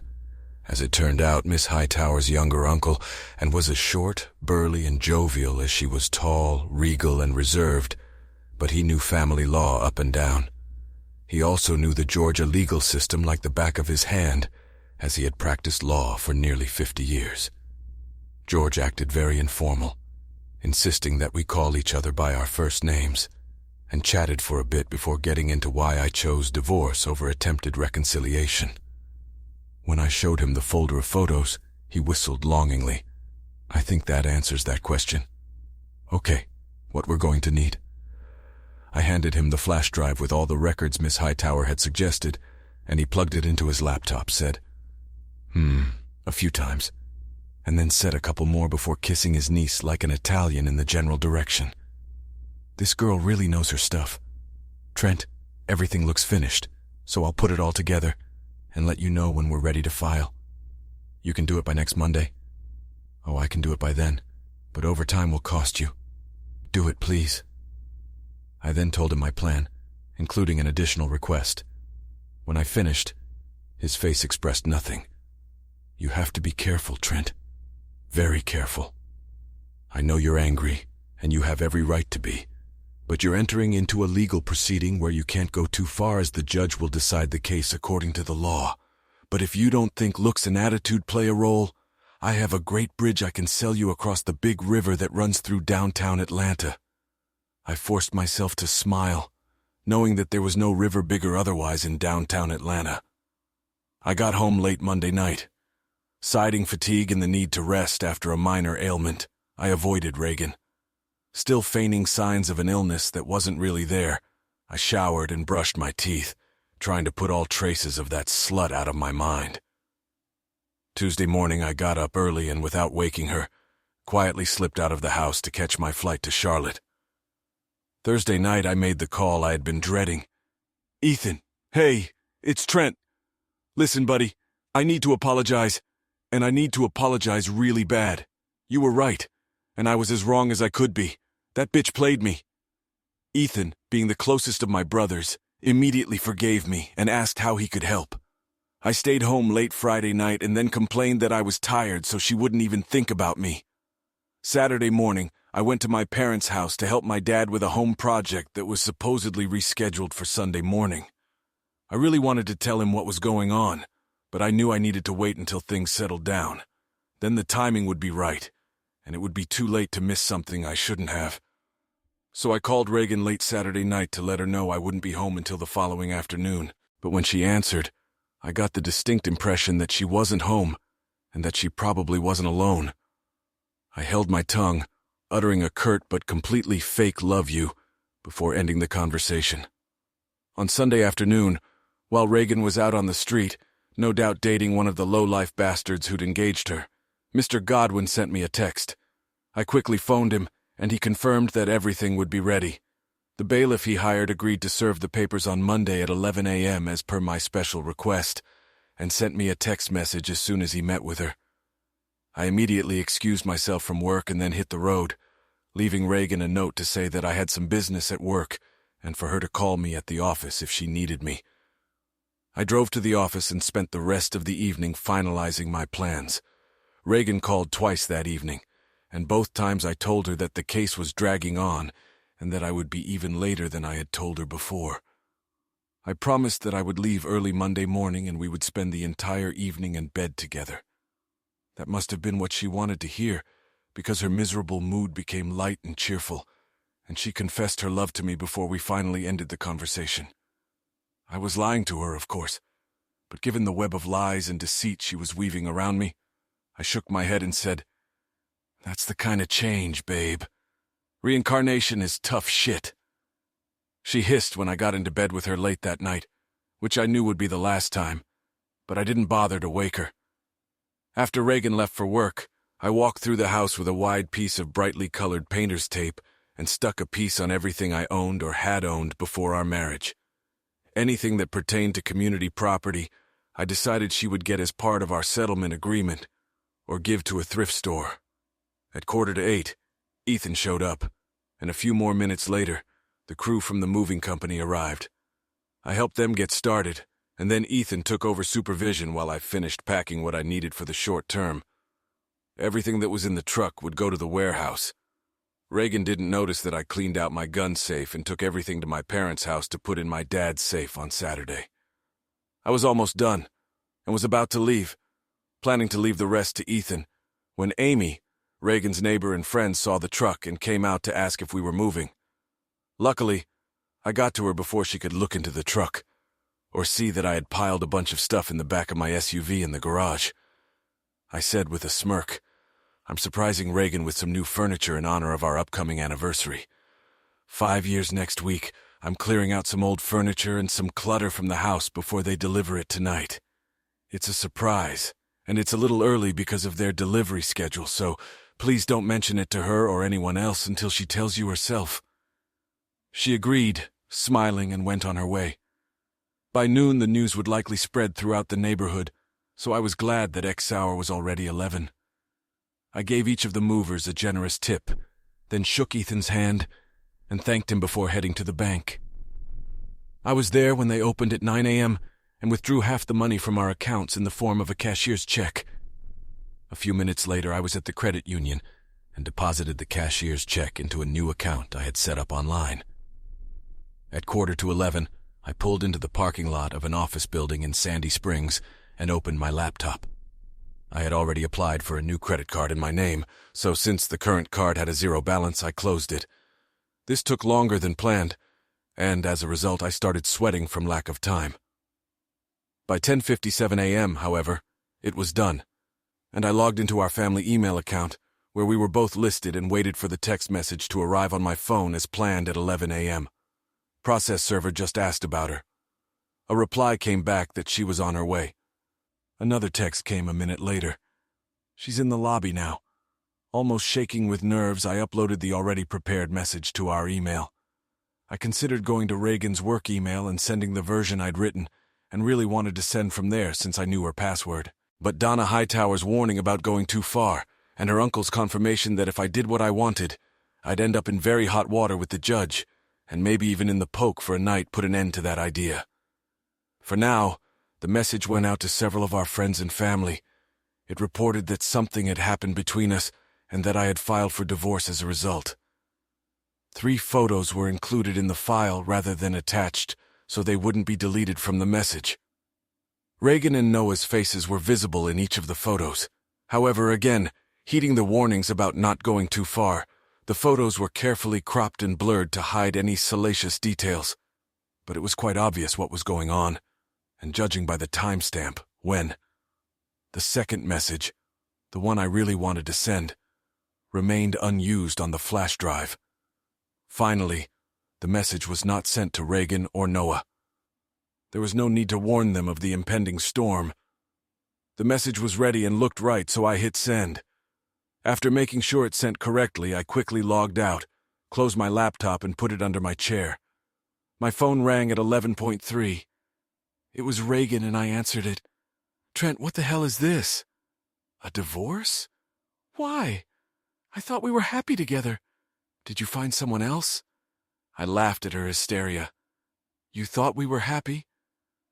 As it turned out, Miss Hightower's younger uncle, and was as short, burly, and jovial as she was tall, regal, and reserved, but he knew family law up and down. He also knew the Georgia legal system like the back of his hand, as he had practiced law for nearly 50 years. George acted very informal, insisting that we call each other by our first names, and chatted for a bit before getting into why I chose divorce over attempted reconciliation. When I showed him the folder of photos, he whistled longingly. "I think that answers that question." "Okay, what we're going to need." I handed him the flash drive with all the records Miss Hightower had suggested, and he plugged it into his laptop, said, a few times, and then said a couple more before kissing his niece like an Italian in the general direction. "This girl really knows her stuff. Trent, everything looks finished, so I'll put it all together and let you know when we're ready to file. You can do it by next Monday?" "Oh, I can do it by then, but overtime will cost you. Do it, please." I then told him my plan, including an additional request. When I finished, his face expressed nothing. "You have to be careful, Trent. Very careful. I know you're angry, and you have every right to be, but you're entering into a legal proceeding where you can't go too far, as the judge will decide the case according to the law. But if you don't think looks and attitude play a role, I have a great bridge I can sell you across the big river that runs through downtown Atlanta." I forced myself to smile, knowing that there was no river bigger otherwise in downtown Atlanta. I got home late Monday night. Citing fatigue and the need to rest after a minor ailment, I avoided Reagan. Still feigning signs of an illness that wasn't really there, I showered and brushed my teeth, trying to put all traces of that slut out of my mind. Tuesday morning I got up early and, without waking her, quietly slipped out of the house to catch my flight to Charlotte. Thursday night I made the call I had been dreading. "Ethan, hey, it's Trent. Listen, buddy, I need to apologize, and I need to apologize really bad. You were right, and I was as wrong as I could be. That bitch played me. Ethan, being the closest of my brothers, immediately forgave me and asked how he could help. I stayed home late Friday night and then complained that I was tired so she wouldn't even think about me. Saturday morning, I went to my parents' house to help my dad with a home project that was supposedly rescheduled for Sunday morning. I really wanted to tell him what was going on, but I knew I needed to wait until things settled down. Then the timing would be right, and it would be too late to miss something I shouldn't have. So I called Reagan late Saturday night to let her know I wouldn't be home until the following afternoon, but when she answered, I got the distinct impression that she wasn't home, and that she probably wasn't alone. I held my tongue, uttering a curt but completely fake love you, before ending the conversation. On Sunday afternoon, while Reagan was out on the street, no doubt dating one of the low-life bastards who'd engaged her, Mr. Godwin sent me a text. I quickly phoned him, and he confirmed that everything would be ready. The bailiff he hired agreed to serve the papers on Monday at 11 a.m. as per my special request, and sent me a text message as soon as he met with her. I immediately excused myself from work and then hit the road, leaving Reagan a note to say that I had some business at work and for her to call me at the office if she needed me. I drove to the office and spent the rest of the evening finalizing my plans. Reagan called twice that evening, and both times I told her that the case was dragging on and that I would be even later than I had told her before. I promised that I would leave early Monday morning and we would spend the entire evening in bed together. That must have been what she wanted to hear, because her miserable mood became light and cheerful, and she confessed her love to me before we finally ended the conversation. I was lying to her, of course, but given the web of lies and deceit she was weaving around me, I shook my head and said, "That's the kind of change, babe. Reincarnation is tough shit." She hissed when I got into bed with her late that night, which I knew would be the last time, but I didn't bother to wake her. After Reagan left for work, I walked through the house with a wide piece of brightly colored painter's tape and stuck a piece on everything I owned or had owned before our marriage. Anything that pertained to community property, I decided she would get as part of our settlement agreement, or give to a thrift store. At 7:45, Ethan showed up, and a few more minutes later, the crew from the moving company arrived. I helped them get started, and then Ethan took over supervision while I finished packing what I needed for the short term. Everything that was in the truck would go to the warehouse. Reagan didn't notice that I cleaned out my gun safe and took everything to my parents' house to put in my dad's safe on Saturday. I was almost done, and was about to leave, planning to leave the rest to Ethan, when Amy, Reagan's neighbor and friend, saw the truck and came out to ask if we were moving. Luckily, I got to her before she could look into the truck, or see that I had piled a bunch of stuff in the back of my SUV in the garage. I said with a smirk, "I'm surprising Reagan with some new furniture in honor of our upcoming anniversary. 5 years next week, I'm clearing out some old furniture and some clutter from the house before they deliver it tonight. It's a surprise, and it's a little early because of their delivery schedule, so please don't mention it to her or anyone else until she tells you herself." She agreed, smiling, and went on her way. By noon, the news would likely spread throughout the neighborhood, so I was glad that X-hour was already 11. I gave each of the movers a generous tip, then shook Ethan's hand and thanked him before heading to the bank. I was there when they opened at 9 a.m. and withdrew half the money from our accounts in the form of a cashier's check. A few minutes later, I was at the credit union and deposited the cashier's check into a new account I had set up online. At 11:15, I pulled into the parking lot of an office building in Sandy Springs and opened my laptop. I had already applied for a new credit card in my name, so since the current card had a zero balance, I closed it. This took longer than planned, and as a result, I started sweating from lack of time. By 10:57 a.m., however, it was done, and I logged into our family email account, where we were both listed, and waited for the text message to arrive on my phone as planned at 11 a.m. Process server just asked about her. A reply came back that she was on her way. Another text came a minute later. "She's in the lobby now." Almost shaking with nerves, I uploaded the already prepared message to our email. I considered going to Reagan's work email and sending the version I'd written, and really wanted to send from there since I knew her password. But Donna Hightower's warning about going too far, and her uncle's confirmation that if I did what I wanted, I'd end up in very hot water with the judge, and maybe even in the poke for a night, put an end to that idea. For now, the message went out to several of our friends and family. It reported that something had happened between us and that I had filed for divorce as a result. 3 photos were included in the file rather than attached, so they wouldn't be deleted from the message. Reagan and Noah's faces were visible in each of the photos. However, again, heeding the warnings about not going too far, the photos were carefully cropped and blurred to hide any salacious details. But it was quite obvious what was going on, and judging by the timestamp, when. The second message, the one I really wanted to send, remained unused on the flash drive. Finally, the message was not sent to Reagan or Noah. There was no need to warn them of the impending storm. The message was ready and looked right, so I hit send. After making sure it sent correctly, I quickly logged out, closed my laptop, and put it under my chair. My phone rang at 11:3. It was Reagan, and I answered it. "Trent, what the hell is this? A divorce? Why? I thought we were happy together. Did you find someone else?" I laughed at her hysteria. "You thought we were happy?"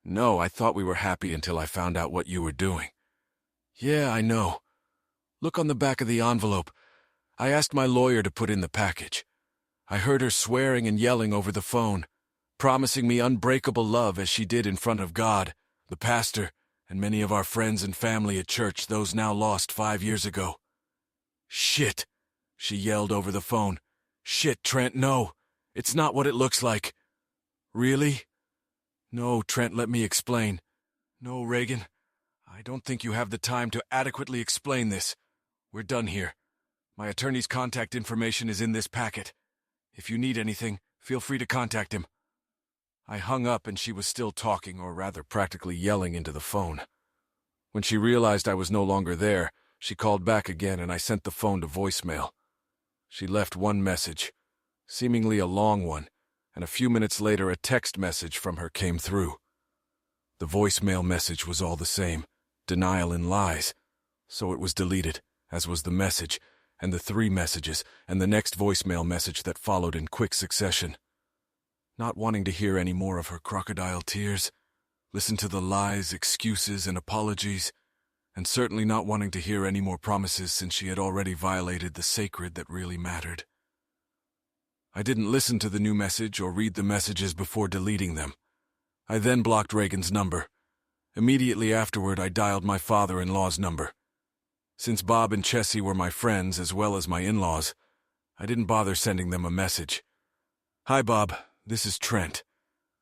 "No, I thought we were happy until I found out what you were doing." "Yeah, I know. Look on the back of the envelope. I asked my lawyer to put in the package. I heard her swearing and yelling over the phone, promising me unbreakable love as she did in front of God, the pastor, and many of our friends and family at church, those now lost 5 years ago. Shit, she yelled over the phone. Shit, Trent, no. It's not what it looks like. Really? No, Trent, let me explain. No, Reagan, I don't think you have the time to adequately explain this. We're done here. My attorney's contact information is in this packet. If you need anything, feel free to contact him. I hung up and she was still talking, or rather practically yelling into the phone. When she realized I was no longer there, she called back again and I sent the phone to voicemail. She left one message, seemingly a long one, and a few minutes later a text message from her came through. The voicemail message was all the same, denial and lies, so it was deleted, as was the message, and the 3 messages, and the next voicemail message that followed in quick succession. Not wanting to hear any more of her crocodile tears, listen to the lies, excuses, and apologies, and certainly not wanting to hear any more promises since she had already violated the sacred that really mattered. I didn't listen to the new message or read the messages before deleting them. I then blocked Reagan's number. Immediately afterward, I dialed my father-in-law's number. Since Bob and Chessie were my friends as well as my in-laws, I didn't bother sending them a message. "Hi, Bob. This is Trent.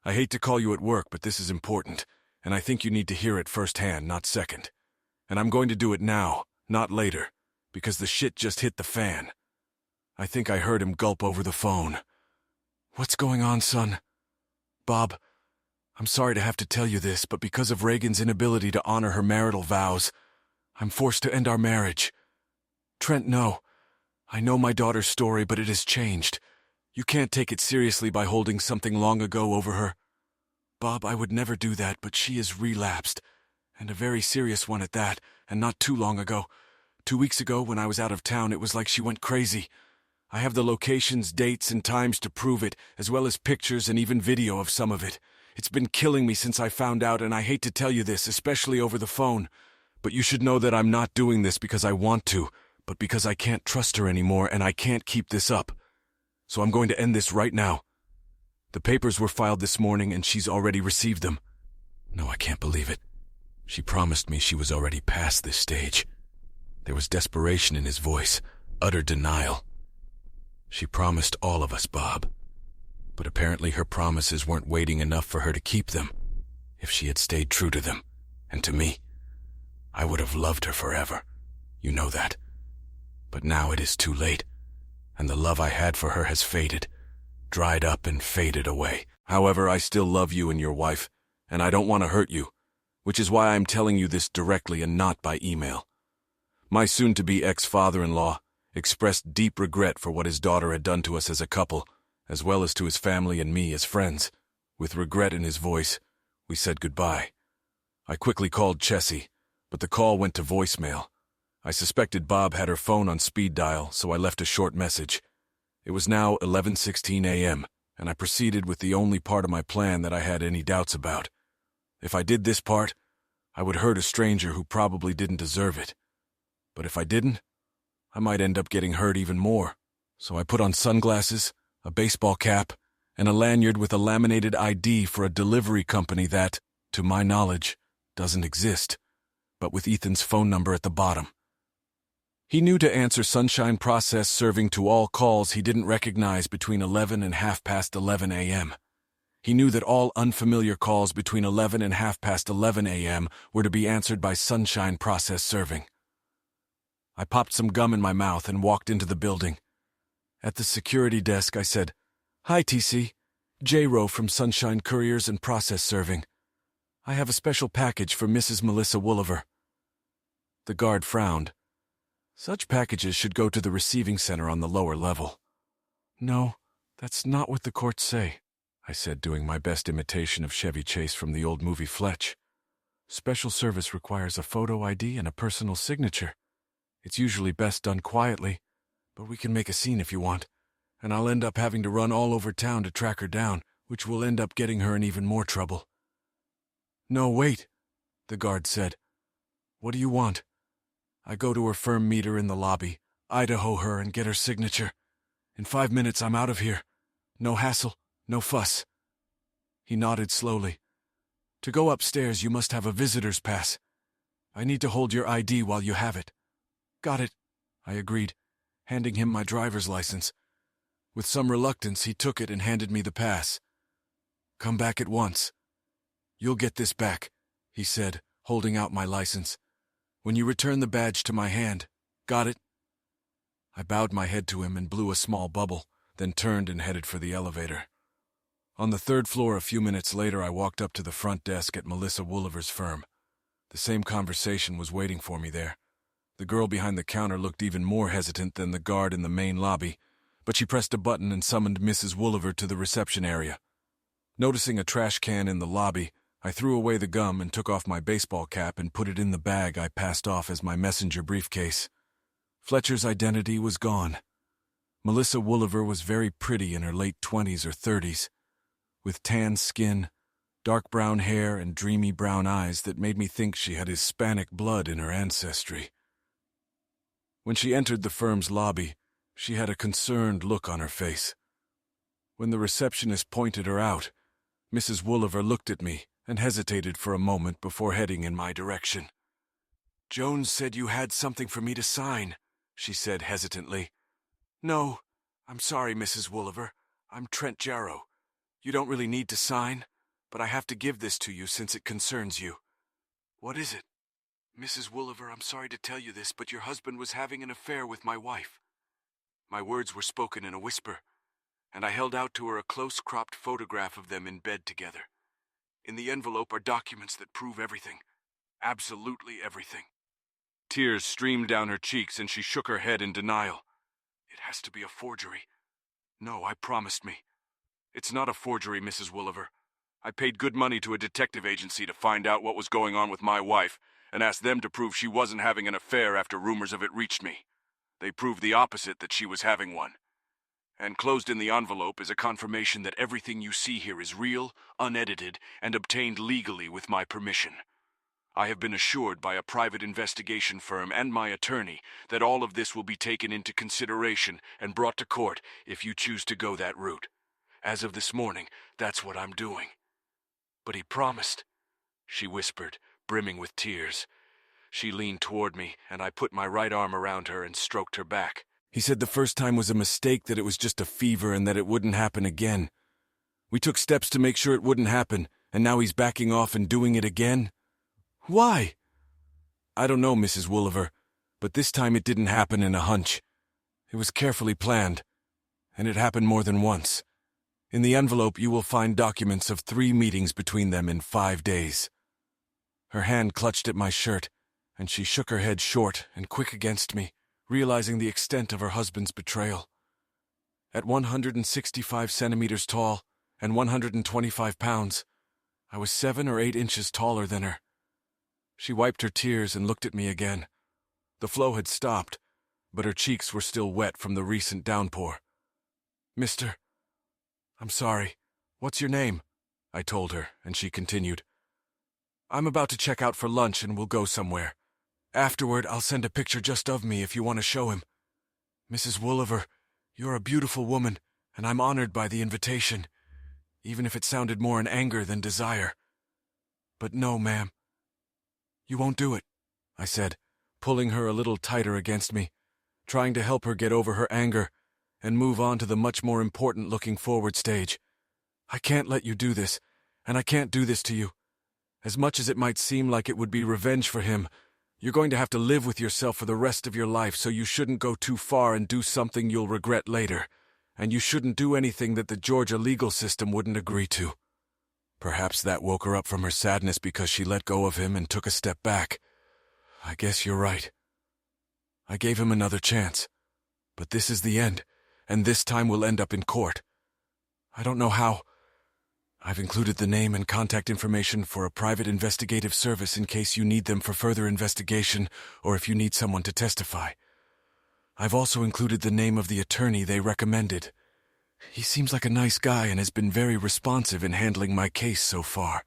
I hate to call you at work, but this is important, and I think you need to hear it firsthand, not second. And I'm going to do it now, not later, because the shit just hit the fan." I think I heard him gulp over the phone. "What's going on, son?" "Bob, I'm sorry to have to tell you this, but because of Reagan's inability to honor her marital vows, I'm forced to end our marriage. Trent, no. I know my daughter's story, but it has changed. You can't take it seriously by holding something long ago over her. Bob, I would never do that, but she has relapsed, and a very serious one at that, and not too long ago. 2 weeks ago, when I was out of town, it was like she went crazy. I have the locations, dates, and times to prove it, as well as pictures and even video of some of it. It's been killing me since I found out, and I hate to tell you this, especially over the phone. But you should know that I'm not doing this because I want to, but because I can't trust her anymore and I can't keep this up. So I'm going to end this right now. The papers were filed this morning and she's already received them. No, I can't believe it. She promised me she was already past this stage. There was desperation in his voice, utter denial. She promised all of us, Bob. But apparently her promises weren't weighting enough for her to keep them. If she had stayed true to them, and to me, I would have loved her forever. You know that. But now it is too late, and the love I had for her has faded, dried up and faded away. However, I still love you and your wife, and I don't want to hurt you, which is why I'm telling you this directly and not by email. My soon-to-be ex-father-in-law expressed deep regret for what his daughter had done to us as a couple, as well as to his family and me as friends. With regret in his voice, We said goodbye. I quickly called Chessie, but the call went to voicemail. I suspected Bob had her phone on speed dial, so I left a short message. It was now 11:16 a.m., and I proceeded with the only part of my plan that I had any doubts about. If I did this part, I would hurt a stranger who probably didn't deserve it. But if I didn't, I might end up getting hurt even more. So I put on sunglasses, a baseball cap, and a lanyard with a laminated ID for a delivery company that, to my knowledge, doesn't exist, but with Ethan's phone number at the bottom. He knew to answer Sunshine Process Serving to all calls he didn't recognize between 11 and 11:30 a.m. He knew that all unfamiliar calls between 11 and 11:30 a.m. were to be answered by Sunshine Process Serving. I popped some gum in my mouth and walked into the building. At the security desk, I said, "Hi, TC. J-Ro from Sunshine Couriers and Process Serving. I have a special package for Mrs. Melissa Wooliver." The guard frowned. "Such packages should go to the receiving center on the lower level." "No, that's not what the courts say," I said, doing my best imitation of Chevy Chase from the old movie Fletch. "Special service requires a photo ID and a personal signature. It's usually best done quietly, but we can make a scene if you want, and I'll end up having to run all over town to track her down, which will end up getting her in even more trouble." "No, wait," the guard said. "What do you want?" "I go to her firm meter in the lobby, Idaho her, and get her signature. In 5 minutes I'm out of here. No hassle, no fuss." He nodded slowly. "To go upstairs you must have a visitor's pass. I need to hold your ID while you have it." "Got it," I agreed, handing him my driver's license. With some reluctance he took it and handed me the pass. "Come back at once. You'll get this back," he said, holding out my license. "When you return the badge to my hand. Got it?" I bowed my head to him and blew a small bubble, then turned and headed for the elevator. On the 3rd floor a few minutes later I walked up to the front desk at Melissa Wooliver's firm. The same conversation was waiting for me there. The girl behind the counter looked even more hesitant than the guard in the main lobby, but she pressed a button and summoned Mrs. Wooliver to the reception area. Noticing a trash can in the lobby, I threw away the gum and took off my baseball cap and put it in the bag I passed off as my messenger briefcase. Fletcher's identity was gone. Melissa Wooliver was very pretty in her late 20s or 30s, with tan skin, dark brown hair, and dreamy brown eyes that made me think she had Hispanic blood in her ancestry. When she entered the firm's lobby, she had a concerned look on her face. When the receptionist pointed her out, Mrs. Wooliver looked at me and hesitated for a moment before heading in my direction. "Jones said you had something for me to sign," she said hesitantly. "No, I'm sorry, Mrs. Wooliver. I'm Trent Jarrow. You don't really need to sign, but I have to give this to you since it concerns you." "What is it?" "Mrs. Wooliver, I'm sorry to tell you this, but your husband was having an affair with my wife." My words were spoken in a whisper, and I held out to her a close-cropped photograph of them in bed together. In the envelope are documents that prove everything. Absolutely everything. Tears streamed down her cheeks and she shook her head in denial. "It has to be a forgery." "No, I promised me." "It's not a forgery, Mrs. Wooliver. I paid good money to a detective agency to find out what was going on with my wife and asked them to prove she wasn't having an affair after rumors of it reached me. They proved the opposite, that she was having one. And closed in the envelope is a confirmation that everything you see here is real, unedited, and obtained legally with my permission. I have been assured by a private investigation firm and my attorney that all of this will be taken into consideration and brought to court if you choose to go that route. As of this morning, that's what I'm doing." "But he promised," she whispered, brimming with tears. She leaned toward me, and I put my right arm around her and stroked her back. "He said the first time was a mistake, that it was just a fever and that it wouldn't happen again. We took steps to make sure it wouldn't happen, and now he's backing off and doing it again? Why?" "I don't know, Mrs. Wooliver, but this time it didn't happen in a hunch. It was carefully planned, and it happened more than once. In the envelope you will find documents of 3 meetings between them in 5 days." Her hand clutched at my shirt, and she shook her head short and quick against me, realizing the extent of her husband's betrayal. At 165 centimeters tall and 125 pounds, I was 7 or 8 inches taller than her. She wiped her tears and looked at me again. The flow had stopped, but her cheeks were still wet from the recent downpour. "Mister, I'm sorry. What's your name?" I told her, and she continued, "I'm about to check out for lunch and we'll go somewhere. Afterward, I'll send a picture just of me if you want to show him. Mrs. Wooliver, you're a beautiful woman, and I'm honored by the invitation, even if it sounded more in anger than desire. But no, ma'am. You won't do it," I said, pulling her a little tighter against me, trying to help her get over her anger and move on to the much more important looking forward stage. "I can't let you do this, and I can't do this to you. As much as it might seem like it would be revenge for him, you're going to have to live with yourself for the rest of your life, so you shouldn't go too far and do something you'll regret later, and you shouldn't do anything that the Georgia legal system wouldn't agree to." Perhaps that woke her up from her sadness because she let go of him and took a step back. I guess you're right. I gave him another chance, but this is the end, and this time we'll end up in court. I don't know how. I've included the name and contact information for a private investigative service in case you need them for further investigation or if you need someone to testify. I've also included the name of the attorney they recommended. He seems like a nice guy and has been very responsive in handling my case so far.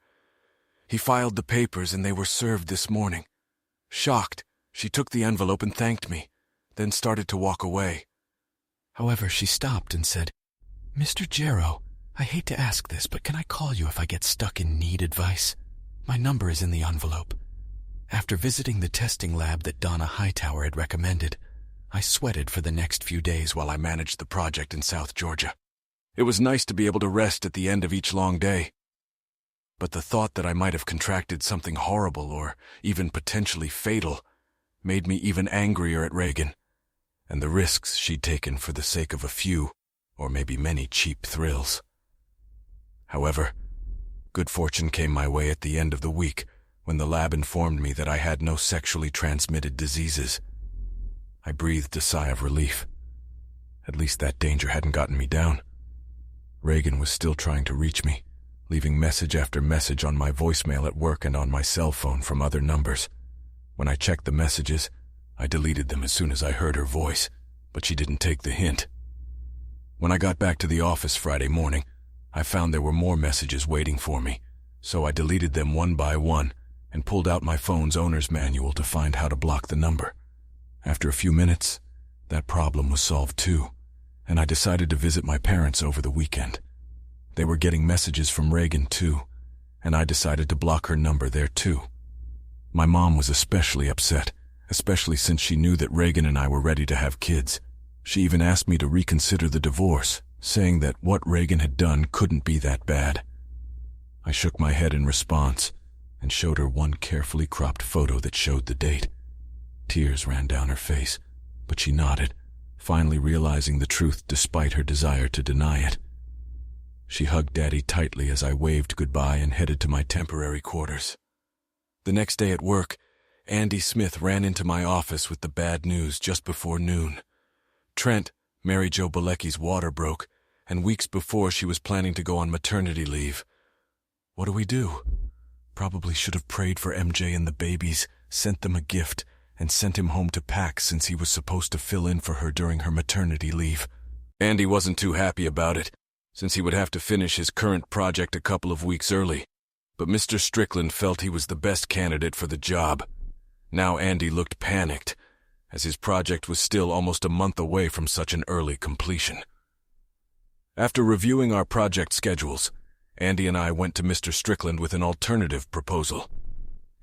He filed the papers and they were served this morning. Shocked, she took the envelope and thanked me, then started to walk away. However, she stopped and said, "Mr. Jarrow, I hate to ask this, but can I call you if I get stuck and need advice? My number is in the envelope." After visiting the testing lab that Donna Hightower had recommended, I sweated for the next few days while I managed the project in South Georgia. It was nice to be able to rest at the end of each long day. But the thought that I might have contracted something horrible or even potentially fatal made me even angrier at Reagan and the risks she'd taken for the sake of a few, or maybe many, cheap thrills. However, good fortune came my way at the end of the week when the lab informed me that I had no sexually transmitted diseases. I breathed a sigh of relief. At least that danger hadn't gotten me down. Reagan was still trying to reach me, leaving message after message on my voicemail at work and on my cell phone from other numbers. When I checked the messages, I deleted them as soon as I heard her voice, but she didn't take the hint. When I got back to the office Friday morning, I found there were more messages waiting for me, so I deleted them one by one and pulled out my phone's owner's manual to find how to block the number. After a few minutes, that problem was solved too, and I decided to visit my parents over the weekend. They were getting messages from Reagan too, and I decided to block her number there too. My mom was especially upset, especially since she knew that Reagan and I were ready to have kids. She even asked me to reconsider the divorce, saying that what Reagan had done couldn't be that bad. I shook my head in response and showed her one carefully cropped photo that showed the date. Tears ran down her face, but she nodded, finally realizing the truth despite her desire to deny it. She hugged Daddy tightly as I waved goodbye and headed to my temporary quarters. The next day at work, Andy Smith ran into my office with the bad news just before noon. Trent, Mary Jo Bilecki's water broke, and weeks before she was planning to go on maternity leave. What do we do? Probably should have prayed for MJ and the babies, sent them a gift, and sent him home to pack since he was supposed to fill in for her during her maternity leave. Andy wasn't too happy about it, since he would have to finish his current project a couple of weeks early. But Mr. Strickland felt he was the best candidate for the job. Now Andy looked panicked, as his project was still almost a month away from such an early completion. After reviewing our project schedules, Andy and I went to Mr. Strickland with an alternative proposal.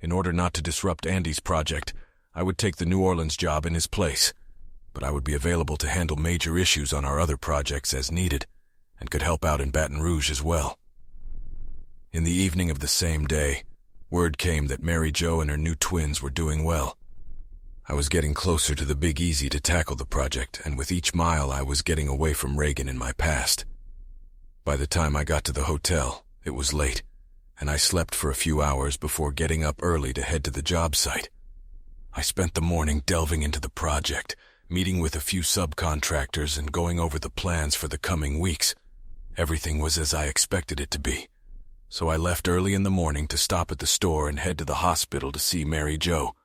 In order not to disrupt Andy's project, I would take the New Orleans job in his place, but I would be available to handle major issues on our other projects as needed, and could help out in Baton Rouge as well. In the evening of the same day, word came that Mary Jo and her new twins were doing well. I was getting closer to the Big Easy to tackle the project, and with each mile I was getting away from Reagan in my past. By the time I got to the hotel, it was late, and I slept for a few hours before getting up early to head to the job site. I spent the morning delving into the project, meeting with a few subcontractors and going over the plans for the coming weeks. Everything was as I expected it to be. so I left early in the morning to stop at the store and head to the hospital to see Mary Jo.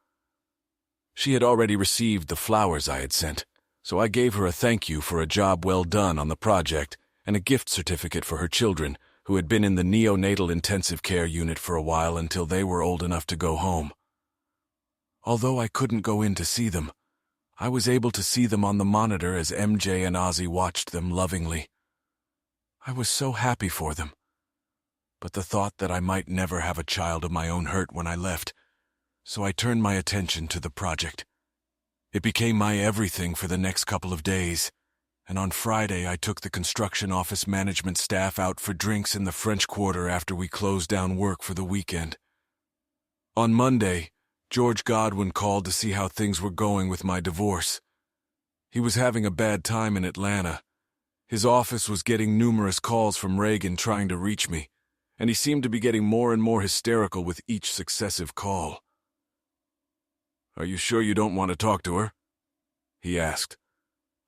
She had already received the flowers I had sent, so I gave her a thank you for a job well done on the project and a gift certificate for her children, who had been in the neonatal intensive care unit for a while until they were old enough to go home. Although I couldn't go in to see them, I was able to see them on the monitor as MJ and Ozzy watched them lovingly. I was so happy for them. But the thought that I might never have a child of my own hurt when I left, so I turned my attention to the project. It became my everything for the next couple of days, and on Friday I took the construction office management staff out for drinks in the French Quarter after we closed down work for the weekend. On Monday, George Godwin called to see how things were going with my divorce. He was having a bad time in Atlanta. His office was getting numerous calls from Reagan trying to reach me, and he seemed to be getting more and more hysterical with each successive call. "Are you sure you don't want to talk to her?" he asked.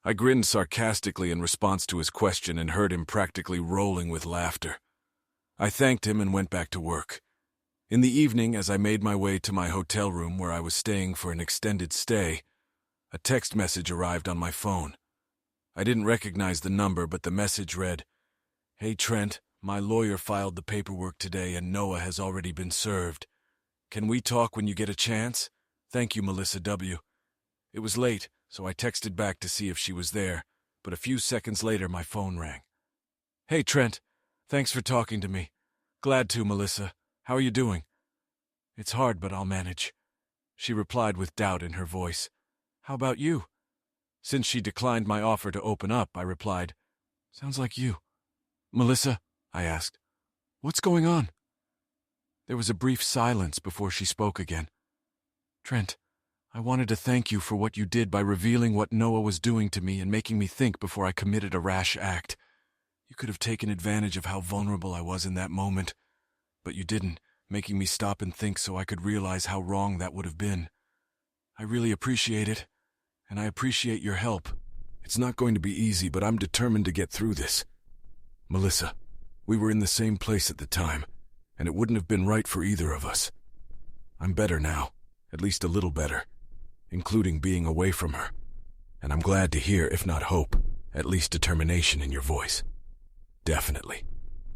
I grinned sarcastically in response to his question and heard him practically rolling with laughter. I thanked him and went back to work. In the evening, as I made my way to my hotel room where I was staying for an extended stay, a text message arrived on my phone. I didn't recognize the number, but the message read, "Hey Trent, my lawyer filed the paperwork today and Noah has already been served. Can we talk when you get a chance? Thank you, Melissa W." It was late, so I texted back to see if she was there, but a few seconds later my phone rang. "Hey Trent, thanks for talking to me. Glad to, Melissa. How are you doing?" "It's hard, but I'll manage," she replied with doubt in her voice. "How about you?" Since she declined my offer to open up, I replied, "Sounds like you." "Melissa," I asked, "what's going on?" There was a brief silence before she spoke again. "Trent, I wanted to thank you for what you did by revealing what Noah was doing to me and making me think before I committed a rash act. You could have taken advantage of how vulnerable I was in that moment, but you didn't, making me stop and think so I could realize how wrong that would have been. I really appreciate it, and I appreciate your help. It's not going to be easy, but I'm determined to get through this. Melissa, we were in the same place at the time, and it wouldn't have been right for either of us. I'm better now, at least a little better, including being away from her, and I'm glad to hear, if not hope, at least determination in your voice. Definitely.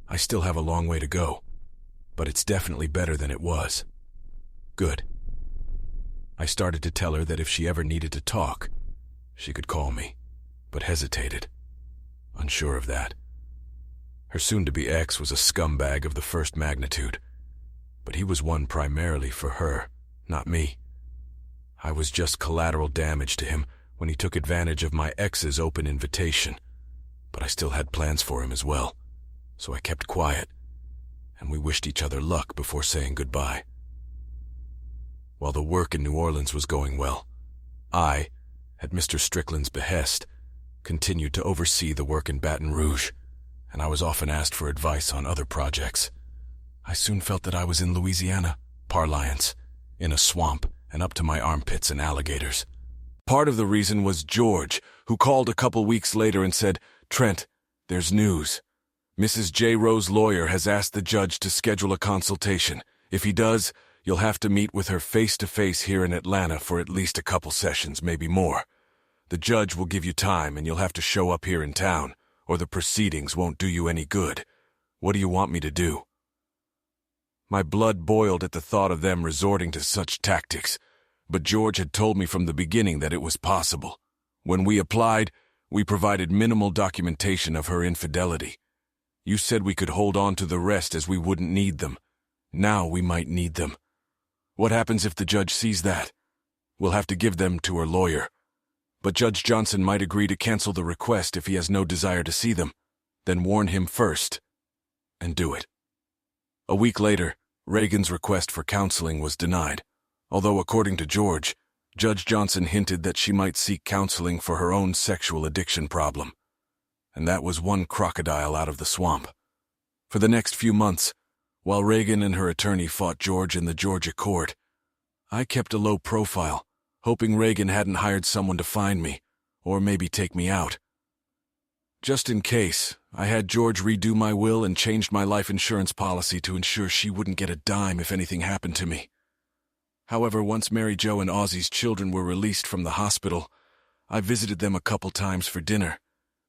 I still have a long way to go, but it's definitely better than it was. Good. I started to tell her that if she ever needed to talk, she could call me, but hesitated, unsure of that. Her soon-to-be ex was a scumbag of the first magnitude, but he was one primarily for her, not me. I was just collateral damage to him when he took advantage of my ex's open invitation, but I still had plans for him as well, so I kept quiet, and we wished each other luck before saying goodbye. While the work in New Orleans was going well, I, at Mr. Strickland's behest, continued to oversee the work in Baton Rouge, and I was often asked for advice on other projects. I soon felt that I was in Louisiana, parlance, in a swamp and up to my armpits in alligators. Part of the reason was George, who called a couple weeks later and said, "Trent, there's news. Mrs. J. Rowe's lawyer has asked the judge to schedule a consultation. If he does, you'll have to meet with her face-to-face here in Atlanta for at least a couple sessions, maybe more. The judge will give you time and you'll have to show up here in town, or the proceedings won't do you any good. What do you want me to do?" My blood boiled at the thought of them resorting to such tactics, but George had told me from the beginning that it was possible. When we applied, we provided minimal documentation of her infidelity. You said we could hold on to the rest as we wouldn't need them. Now we might need them. What happens if the judge sees that? We'll have to give them to her lawyer. But Judge Johnson might agree to cancel the request if he has no desire to see them. Then warn him first, and do it. A week later, Reagan's request for counseling was denied, although according to George, Judge Johnson hinted that she might seek counseling for her own sexual addiction problem. And that was one crocodile out of the swamp. For the next few months, while Reagan and her attorney fought George in the Georgia court, I kept a low profile, hoping Reagan hadn't hired someone to find me, or maybe take me out. Just in case, I had George redo my will and changed my life insurance policy to ensure she wouldn't get a dime if anything happened to me. However, once Mary Jo and Ozzy's children were released from the hospital, I visited them a couple times for dinner,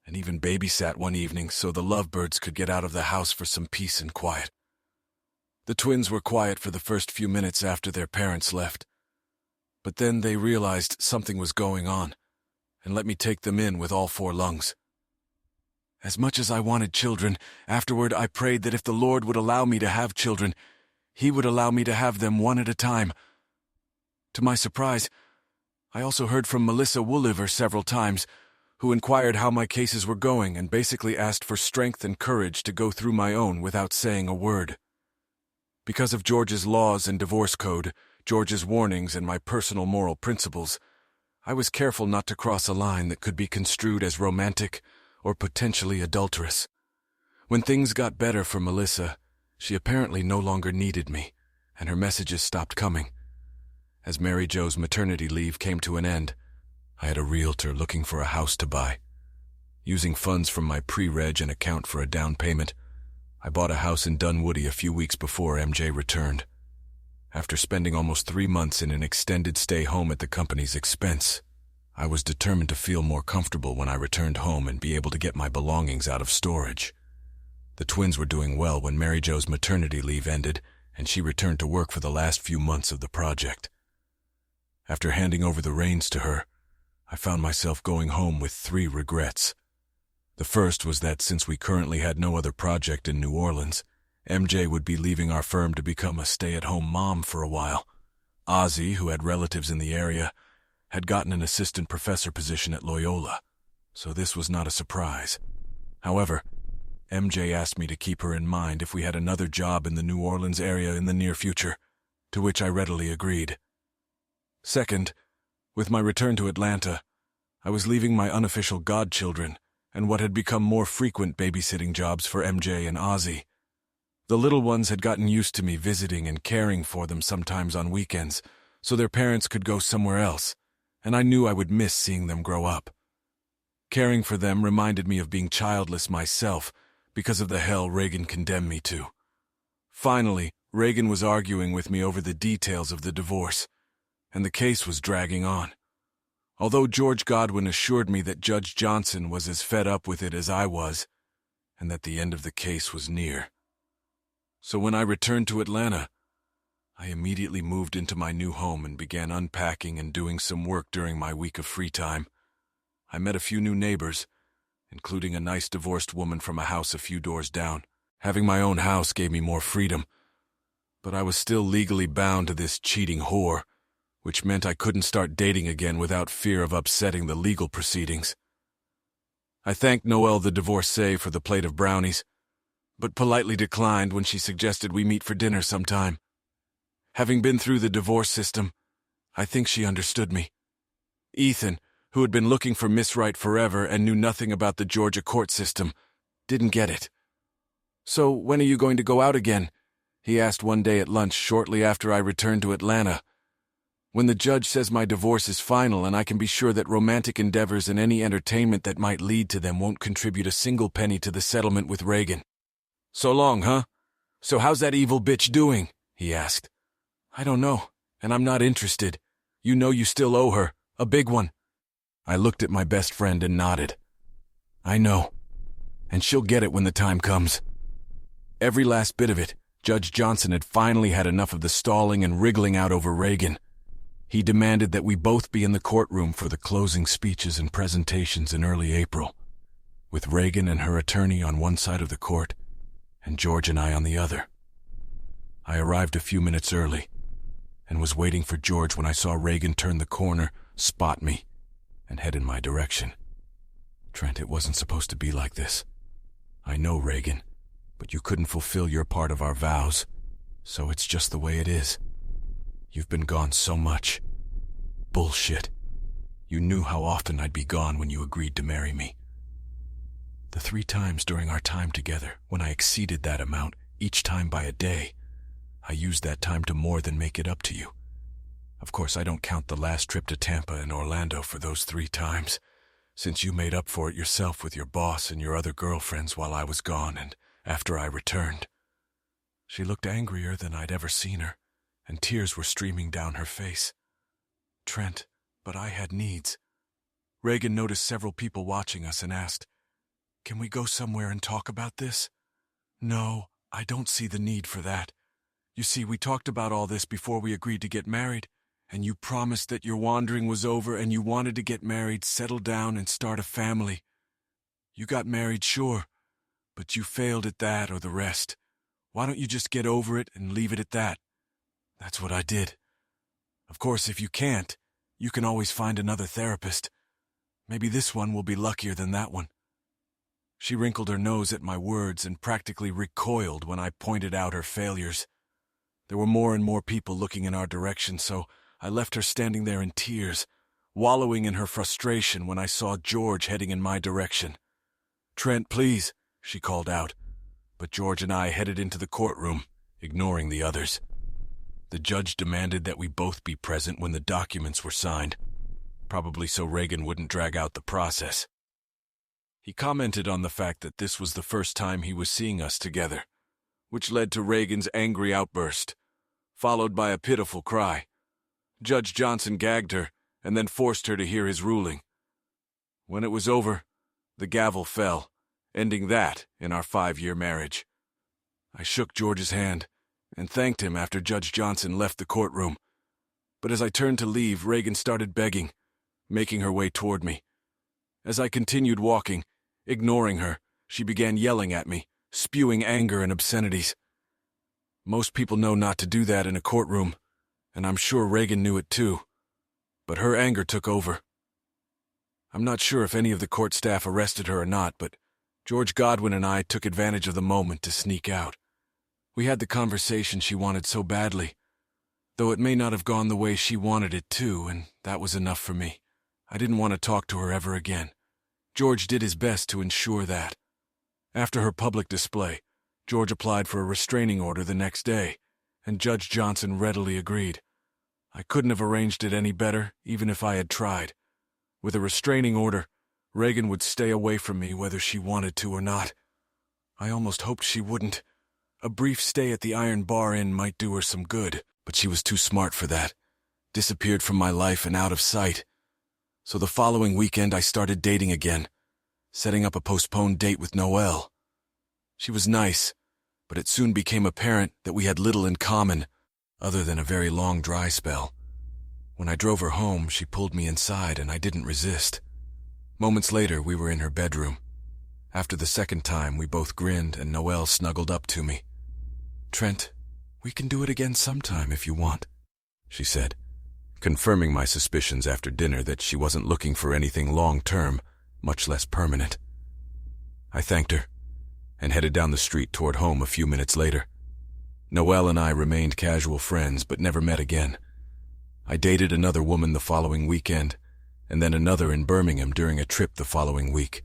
and even babysat one evening so the lovebirds could get out of the house for some peace and quiet. The twins were quiet for the first few minutes after their parents left, but then they realized something was going on, and let me take them in with all 4 lungs. As much as I wanted children, afterward I prayed that if the Lord would allow me to have children, He would allow me to have them one at a time. To my surprise, I also heard from Melissa Wooliver several times, who inquired how my cases were going and basically asked for strength and courage to go through my own without saying a word. Because of George's laws and divorce code, George's warnings and my personal moral principles, I was careful not to cross a line that could be construed as romantic or potentially adulterous. When things got better for Melissa, she apparently no longer needed me, and her messages stopped coming. As Mary Jo's maternity leave came to an end, I had a realtor looking for a house to buy. Using funds from my pre-reg and account for a down payment, I bought a house in Dunwoody a few weeks before MJ returned. After spending almost 3 months in an extended stay home at the company's expense, I was determined to feel more comfortable when I returned home and be able to get my belongings out of storage. The twins were doing well when Mary Jo's maternity leave ended, and she returned to work for the last few months of the project. After handing over the reins to her, I found myself going home with 3 regrets. The first was that since we currently had no other project in New Orleans, MJ would be leaving our firm to become a stay-at-home mom for a while. Ozzy, who had relatives in the area, had gotten an assistant professor position at Loyola, so this was not a surprise. However, MJ asked me to keep her in mind if we had another job in the New Orleans area in the near future, to which I readily agreed. Second, with my return to Atlanta, I was leaving my unofficial godchildren and what had become more frequent babysitting jobs for MJ and Ozzy. The little ones had gotten used to me visiting and caring for them sometimes on weekends, so their parents could go somewhere else, and I knew I would miss seeing them grow up. Caring for them reminded me of being childless myself because of the hell Reagan condemned me to. Finally, Reagan was arguing with me over the details of the divorce, and the case was dragging on. Although George Godwin assured me that Judge Johnson was as fed up with it as I was, and that the end of the case was near. So when I returned to Atlanta, I immediately moved into my new home and began unpacking and doing some work during my week of free time. I met a few new neighbors, including a nice divorced woman from a house a few doors down. Having my own house gave me more freedom, but I was still legally bound to this cheating whore, which meant I couldn't start dating again without fear of upsetting the legal proceedings. I thanked Noelle the divorcee for the plate of brownies, but politely declined when she suggested we meet for dinner sometime. Having been through the divorce system, I think she understood me. Ethan, who had been looking for Miss Right forever and knew nothing about the Georgia court system, didn't get it. "So when are you going to go out again?" he asked one day at lunch shortly after I returned to Atlanta. "When the judge says my divorce is final and I can be sure that romantic endeavors and any entertainment that might lead to them won't contribute a single penny to the settlement with Reagan." "So long, huh? So how's that evil bitch doing?" he asked. "I don't know, and I'm not interested. You know you still owe her, a big one." I looked at my best friend and nodded. "I know, and she'll get it when the time comes." Every last bit of it. Judge Johnson had finally had enough of the stalling and wriggling out over Reagan. He demanded that we both be in the courtroom for the closing speeches and presentations in early April, with Reagan and her attorney on one side of the court, and George and I on the other. I arrived a few minutes early, and was waiting for George when I saw Reagan turn the corner, spot me, and head in my direction. "Trent, it wasn't supposed to be like this. I know, Reagan, but you couldn't fulfill your part of our vows, so it's just the way it is. You've been gone so much. Bullshit. You knew how often I'd be gone when you agreed to marry me. The 3 times during our time together, when I exceeded that amount, each time by a day, I used that time to more than make it up to you. Of course, I don't count the last trip to Tampa and Orlando for those 3 times, since you made up for it yourself with your boss and your other girlfriends while I was gone and after I returned." She looked angrier than I'd ever seen her, and tears were streaming down her face. "Trent, but I had needs." Reagan noticed several people watching us and asked, "Can we go somewhere and talk about this?" "No, I don't see the need for that. You see, we talked about all this before we agreed to get married, and you promised that your wandering was over and you wanted to get married, settle down, and start a family. You got married, sure, but you failed at that or the rest. Why don't you just get over it and leave it at that?" That's what I did. Of course, if you can't, you can always find another therapist. Maybe this one will be luckier than that one. She wrinkled her nose at my words and practically recoiled when I pointed out her failures. There were more and more people looking in our direction, so I left her standing there in tears, wallowing in her frustration when I saw George heading in my direction. "Trent, please," she called out, but George and I headed into the courtroom, ignoring the others. The judge demanded that we both be present when the documents were signed, probably so Reagan wouldn't drag out the process. He commented on the fact that this was the first time he was seeing us together, which led to Reagan's angry outburst, followed by a pitiful cry. Judge Johnson gagged her and then forced her to hear his ruling. When it was over, the gavel fell, ending that in our 5-year marriage. I shook George's hand and thanked him after Judge Johnson left the courtroom. But as I turned to leave, Reagan started begging, making her way toward me. As I continued walking, ignoring her, she began yelling at me, spewing anger and obscenities. Most people know not to do that in a courtroom, and I'm sure Reagan knew it too. But her anger took over. I'm not sure if any of the court staff arrested her or not, but George Godwin and I took advantage of the moment to sneak out. We had the conversation she wanted so badly, though it may not have gone the way she wanted it to, and that was enough for me. I didn't want to talk to her ever again. George did his best to ensure that. After her public display, George applied for a restraining order the next day, and Judge Johnson readily agreed. I couldn't have arranged it any better, even if I had tried. With a restraining order, Reagan would stay away from me whether she wanted to or not. I almost hoped she wouldn't. A brief stay at the Iron Bar Inn might do her some good, but she was too smart for that. Disappeared from my life and out of sight. So the following weekend I started dating again, setting up a postponed date with Noelle. She was nice, but it soon became apparent that we had little in common, other than a very long dry spell. When I drove her home, she pulled me inside and I didn't resist. Moments later, we were in her bedroom. After the second time, we both grinned and Noelle snuggled up to me. "Trent, we can do it again sometime if you want," she said, confirming my suspicions after dinner that she wasn't looking for anything long-term, much less permanent. I thanked her and headed down the street toward home a few minutes later. Noelle and I remained casual friends but never met again. I dated another woman the following weekend, and then another in Birmingham during a trip the following week.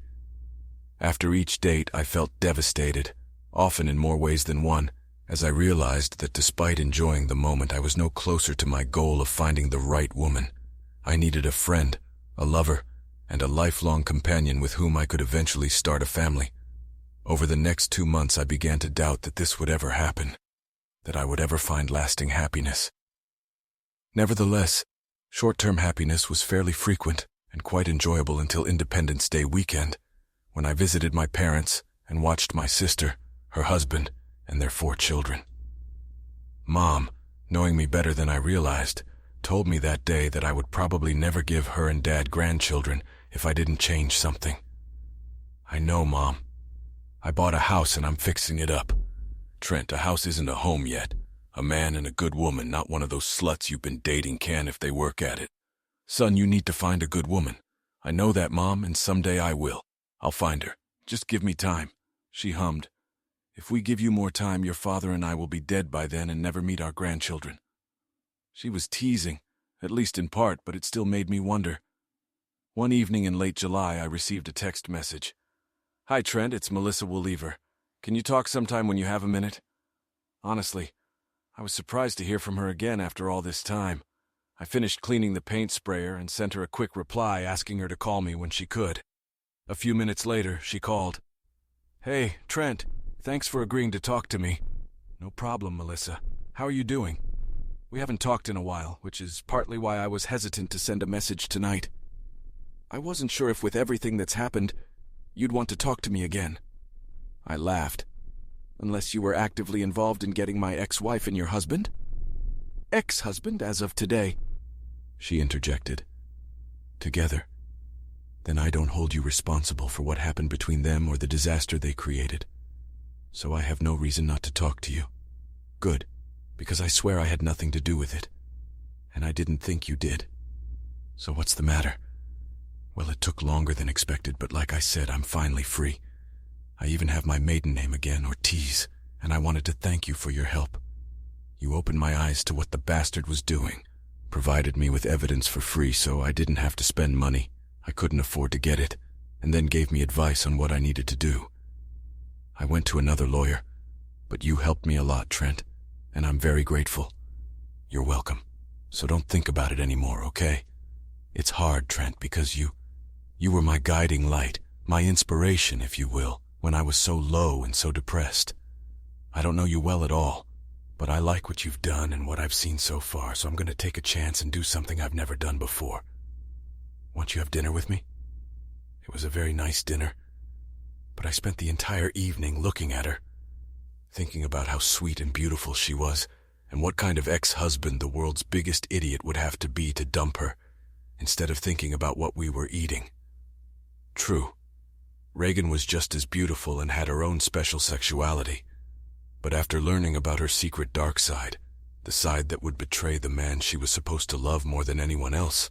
After each date, I felt devastated, often in more ways than one, as I realized that despite enjoying the moment, I was no closer to my goal of finding the right woman. I needed a friend, a lover, and a lifelong companion with whom I could eventually start a family. Over the next 2 months, I began to doubt that this would ever happen, that I would ever find lasting happiness. Nevertheless, short-term happiness was fairly frequent and quite enjoyable until Independence Day weekend, when I visited my parents and watched my sister, her husband, and their 4 children. Mom, knowing me better than I realized, told me that day that I would probably never give her and Dad grandchildren if I didn't change something. I know, Mom. I bought a house and I'm fixing it up. Trent, a house isn't a home yet. A man and a good woman, not one of those sluts you've been dating can if they work at it. Son, you need to find a good woman. I know that, Mom, and someday I will. I'll find her. Just give me time. She hummed. If we give you more time, your father and I will be dead by then and never meet our grandchildren. She was teasing, at least in part, but it still made me wonder. One evening in late July, I received a text message. "Hi, Trent, it's Melissa Weaver. Can you talk sometime when you have a minute?" Honestly, I was surprised to hear from her again after all this time. I finished cleaning the paint sprayer and sent her a quick reply asking her to call me when she could. A few minutes later, she called. "Hey, Trent, thanks for agreeing to talk to me." "No problem, Melissa. How are you doing?" "We haven't talked in a while, which is partly why I was hesitant to send a message tonight. I wasn't sure if with everything that's happened, you'd want to talk to me again." I laughed. "Unless you were actively involved in getting my ex-wife and your husband?" "Ex-husband as of today," she interjected. "Together. Then I don't hold you responsible for what happened between them or the disaster they created. So I have no reason not to talk to you. Good, because I swear I had nothing to do with it. And I didn't think you did. So what's the matter?" "Well, it took longer than expected, but like I said, I'm finally free. I even have my maiden name again, Ortiz, and I wanted to thank you for your help. You opened my eyes to what the bastard was doing, provided me with evidence for free so I didn't have to spend money. I couldn't afford to get it, and then gave me advice on what I needed to do. I went to another lawyer, but you helped me a lot, Trent, and I'm very grateful. You're welcome. So don't think about it anymore, okay? It's hard, Trent, because you were my guiding light, my inspiration, if you will, when I was so low and so depressed. I don't know you well at all, but I like what you've done and what I've seen so far, so I'm going to take a chance and do something I've never done before. Won't you have dinner with me?" It was a very nice dinner, but I spent the entire evening looking at her, thinking about how sweet and beautiful she was, and what kind of ex-husband the world's biggest idiot would have to be to dump her, instead of thinking about what we were eating. True, Reagan was just as beautiful and had her own special sexuality, but after learning about her secret dark side, the side that would betray the man she was supposed to love more than anyone else,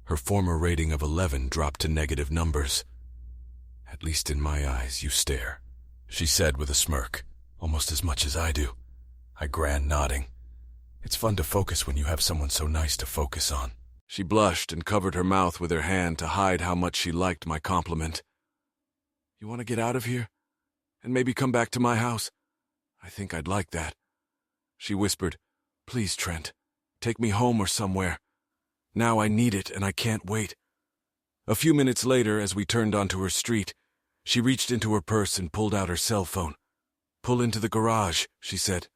her former rating of 11 dropped to negative numbers. "At least in my eyes, you stare," she said with a smirk, "almost as much as I do." I grinned, nodding. It's fun to focus when you have someone so nice to focus on. She blushed and covered her mouth with her hand to hide how much she liked my compliment. "You want to get out of here? And maybe come back to my house? I think I'd like that." She whispered, "Please, Trent, take me home or somewhere. Now I need it and I can't wait." A few minutes later, as we turned onto her street, she reached into her purse and pulled out her cell phone. "Pull into the garage," she said.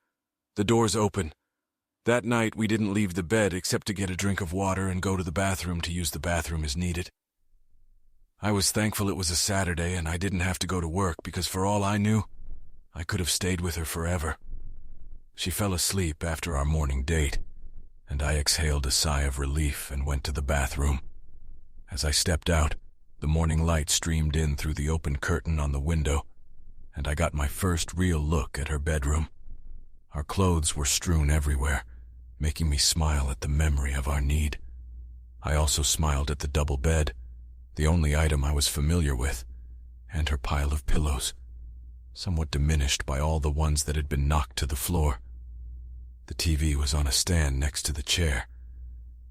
"The door's open." That night, we didn't leave the bed except to get a drink of water and go to the bathroom to use the bathroom as needed. I was thankful it was a Saturday and I didn't have to go to work because for all I knew, I could have stayed with her forever. She fell asleep after our morning date, and I exhaled a sigh of relief and went to the bathroom. As I stepped out, the morning light streamed in through the open curtain on the window, and I got my first real look at her bedroom. Our clothes were strewn everywhere, making me smile at the memory of our need. I also smiled at the double bed, the only item I was familiar with, and her pile of pillows, somewhat diminished by all the ones that had been knocked to the floor. The TV was on a stand next to the chair.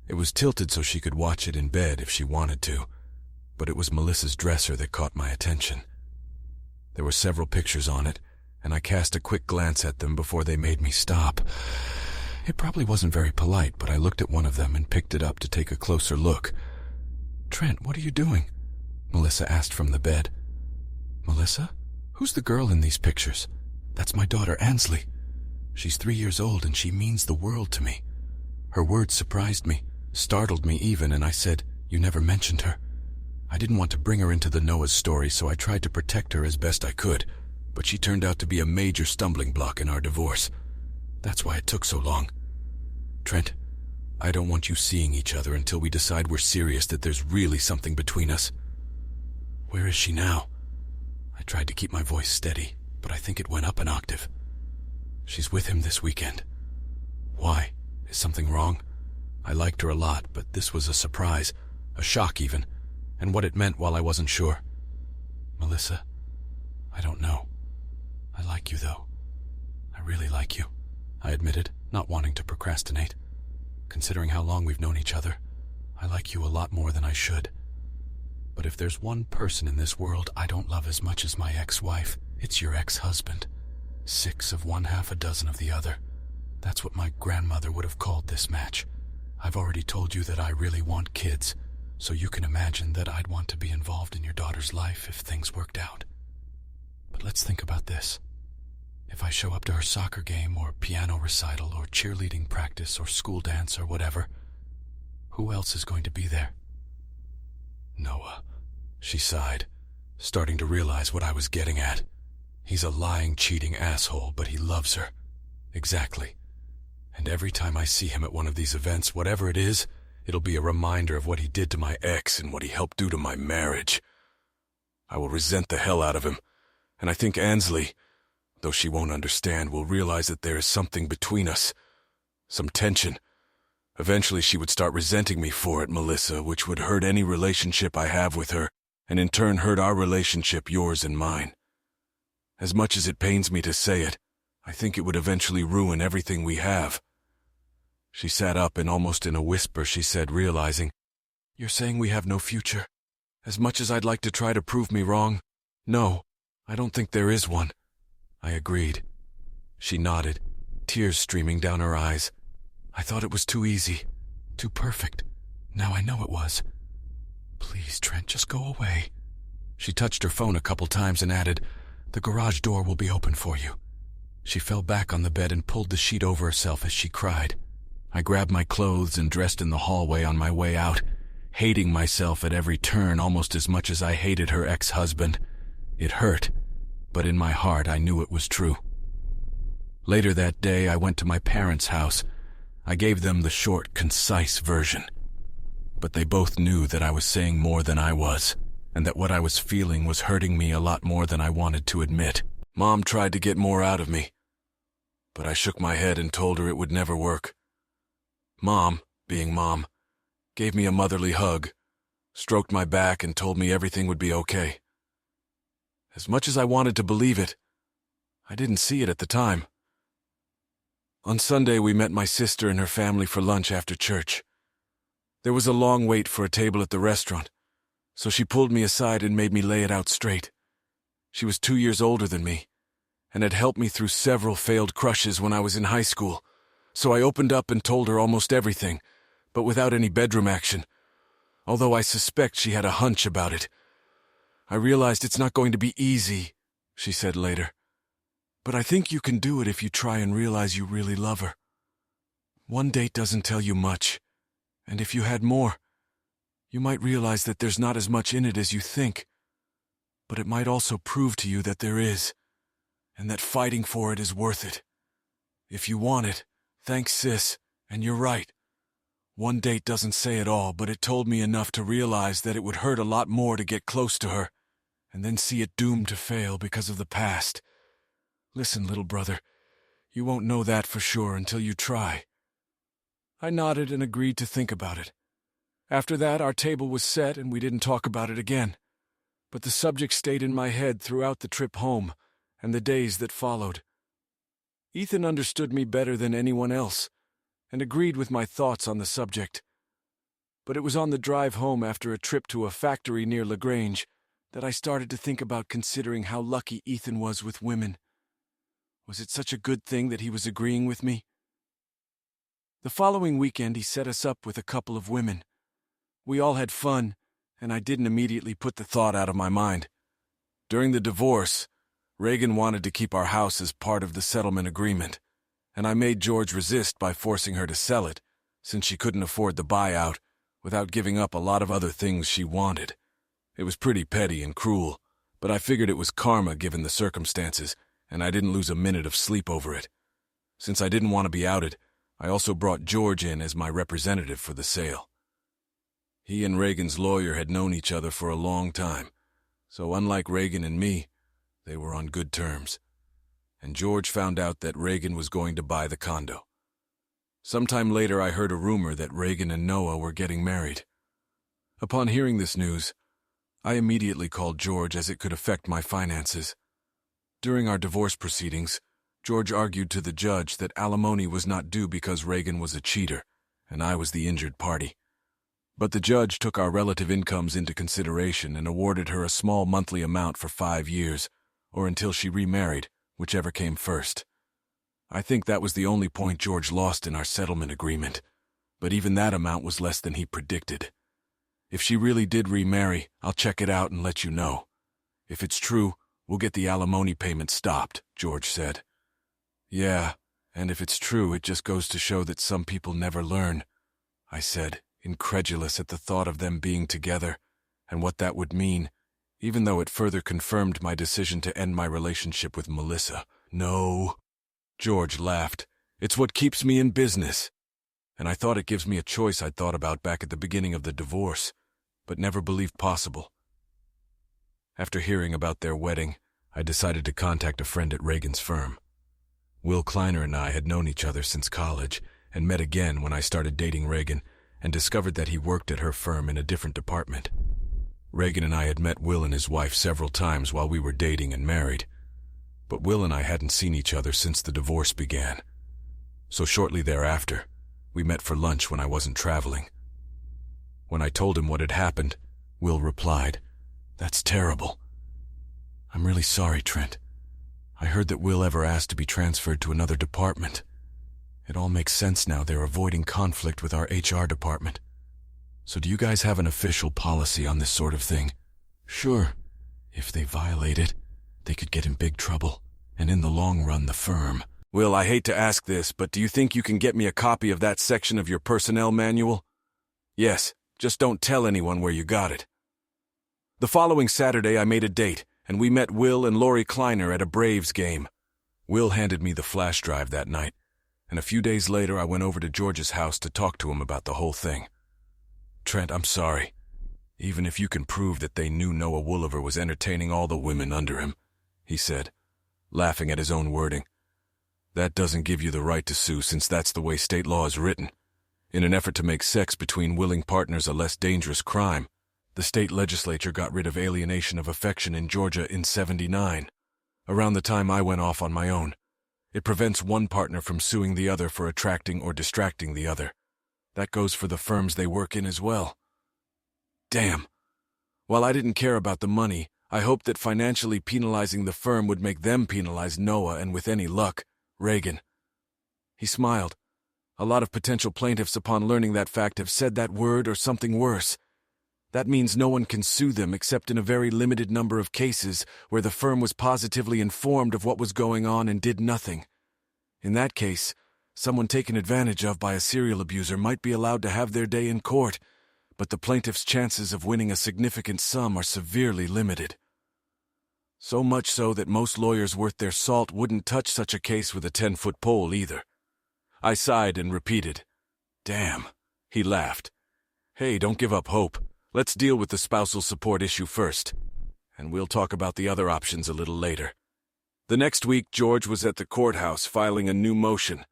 It was tilted so she could watch it in bed if she wanted to, but it was Melissa's dresser that caught my attention. There were several pictures on it, and I cast a quick glance at them before they made me stop. It probably wasn't very polite, but I looked at one of them and picked it up to take a closer look. "Trent, what are you doing?" Melissa asked from the bed. "Melissa? Who's the girl in these pictures?" "That's my daughter, Ansley. She's 3 years old and she means the world to me." Her words surprised me, startled me even, and I said, "You never mentioned her." I didn't want to bring her into the Noah's story, so I tried to protect her as best I could, but she turned out to be a major stumbling block in our divorce. That's why it took so long. "Trent, I don't want you seeing each other until we decide we're serious, that there's really something between us." "Where is she now?" I tried to keep my voice steady, but I think it went up an octave. "She's with him this weekend." "Why? Is something wrong?" I liked her a lot, but this was a surprise, a shock even, and what it meant while I wasn't sure. "Melissa, I don't know. I like you, though. I really like you," I admitted, not wanting to procrastinate. "Considering how long we've known each other, I like you a lot more than I should. But if there's one person in this world I don't love as much as my ex-wife, it's your ex-husband. 6 of one, half a dozen of the other. That's what my grandmother would have called this match. I've already told you that I really want kids, so you can imagine that I'd want to be involved in your daughter's life if things worked out. But let's think about this. If I show up to her soccer game or piano recital or cheerleading practice or school dance or whatever, who else is going to be there? Noah, she sighed, starting to realize what I was getting at. He's a lying, cheating asshole, but he loves her. Exactly. And every time I see him at one of these events, whatever it is, it'll be a reminder of what he did to my ex and what he helped do to my marriage. I will resent the hell out of him, and I think Ansley, though she won't understand, will realize that there is something between us. Some tension. Eventually she would start resenting me for it, Melissa, which would hurt any relationship I have with her, and in turn hurt our relationship, yours and mine. As much as it pains me to say it, I think it would eventually ruin everything we have. She sat up and almost in a whisper she said, realizing, "You're saying we have no future? As much as I'd like to try to prove me wrong, no, I don't think there is one." I agreed. She nodded, tears streaming down her eyes. I thought it was too easy, too perfect. Now I know it was. Please, Trent, just go away. She touched her phone a couple times and added, "The garage door will be open for you." She fell back on the bed and pulled the sheet over herself as she cried. I grabbed my clothes and dressed in the hallway on my way out, hating myself at every turn almost as much as I hated her ex-husband. It hurt, but in my heart I knew it was true. Later that day, I went to my parents' house. I gave them the short, concise version. But they both knew that I was saying more than I was, and that what I was feeling was hurting me a lot more than I wanted to admit. Mom tried to get more out of me, but I shook my head and told her it would never work. Mom, being Mom, gave me a motherly hug, stroked my back and told me everything would be okay. As much as I wanted to believe it, I didn't see it at the time. On Sunday, we met my sister and her family for lunch after church. There was a long wait for a table at the restaurant, so she pulled me aside and made me lay it out straight. She was 2 years older than me, and had helped me through several failed crushes when I was in high school, so I opened up and told her almost everything, but without any bedroom action, although I suspect she had a hunch about it. "I realized it's not going to be easy," she said later, "but I think you can do it if you try and realize you really love her. One date doesn't tell you much, and if you had more, you might realize that there's not as much in it as you think, but it might also prove to you that there is, and that fighting for it is worth it. If you want it, thanks, sis, and you're right. One date doesn't say it all, but it told me enough to realize that it would hurt a lot more to get close to her, and then see it doomed to fail because of the past. Listen, little brother, you won't know that for sure until you try." I nodded and agreed to think about it. After that, our table was set and we didn't talk about it again. But the subject stayed in my head throughout the trip home and the days that followed. Ethan understood me better than anyone else and agreed with my thoughts on the subject. But it was on the drive home after a trip to a factory near LaGrange that I started to think about considering how lucky Ethan was with women. Was it such a good thing that he was agreeing with me? The following weekend, he set us up with a couple of women. We all had fun, and I didn't immediately put the thought out of my mind. During the divorce, Reagan wanted to keep our house as part of the settlement agreement, and I made George resist by forcing her to sell it, since she couldn't afford the buyout, without giving up a lot of other things she wanted. It was pretty petty and cruel, but I figured it was karma given the circumstances, and I didn't lose a minute of sleep over it. Since I didn't want to be outed, I also brought George in as my representative for the sale. He and Reagan's lawyer had known each other for a long time, so unlike Reagan and me, they were on good terms. And George found out that Reagan was going to buy the condo. Sometime later, I heard a rumor that Reagan and Noah were getting married. Upon hearing this news, I immediately called George as it could affect my finances. During our divorce proceedings, George argued to the judge that alimony was not due because Reagan was a cheater, and I was the injured party. But the judge took our relative incomes into consideration and awarded her a small monthly amount for 5 years, or until she remarried, whichever came first. I think that was the only point George lost in our settlement agreement. but even that amount was less than he predicted. If she really did remarry, I'll check it out and let you know. If it's true, we'll get the alimony payment stopped, George said. Yeah, and if it's true, it just goes to show that some people never learn, I said, incredulous at the thought of them being together, and what that would mean, even though it further confirmed my decision to end my relationship with Melissa. No, George laughed. It's what keeps me in business. And I thought it gives me a choice I'd thought about back at the beginning of the divorce, but never believed possible. After hearing about their wedding, I decided to contact a friend at Reagan's firm. Will Kleiner and I had known each other since college and met again when I started dating Reagan and discovered that he worked at her firm in a different department. Reagan and I had met Will and his wife several times while we were dating and married, but Will and I hadn't seen each other since the divorce began. So shortly thereafter, we met for lunch when I wasn't traveling. When I told him what had happened, Will replied, "That's terrible. I'm really sorry, Trent. I heard that Will ever asked to be transferred to another department. It all makes sense now. They're avoiding conflict with our HR department. So do you guys have an official policy on this sort of thing?" "Sure. If they violate it, they could get in big trouble, and in the long run, the firm..." "Will, I hate to ask this, but do you think you can get me a copy of that section of your personnel manual?" "Yes, just don't tell anyone where you got it." The following Saturday, I made a date, and we met Will and Lori Kleiner at a Braves game. Will handed me the flash drive that night, and a few days later I went over to George's house to talk to him about the whole thing. "Trent, I'm sorry. Even if you can prove that they knew Noah Wooliver was entertaining all the women under him," he said, laughing at his own wording. "That doesn't give you the right to sue since that's the way state law is written. In an effort to make sex between willing partners a less dangerous crime, the state legislature got rid of alienation of affection in Georgia in '79, around the time I went off on my own. It prevents one partner from suing the other for attracting or distracting the other. That goes for the firms they work in as well." Damn. While I didn't care about the money, I hoped that financially penalizing the firm would make them penalize Noah and, with any luck, Reagan. He smiled. A lot of potential plaintiffs upon learning that fact have said that word or something worse. That means no one can sue them except in a very limited number of cases where the firm was positively informed of what was going on and did nothing. In that case, someone taken advantage of by a serial abuser might be allowed to have their day in court, but the plaintiff's chances of winning a significant sum are severely limited. So much so that most lawyers worth their salt wouldn't touch such a case with a 10-foot pole either. I sighed and repeated, "Damn." He laughed. "Hey, don't give up hope. Let's deal with the spousal support issue first, and we'll talk about the other options a little later." The next week, George was at the courthouse filing a new motion.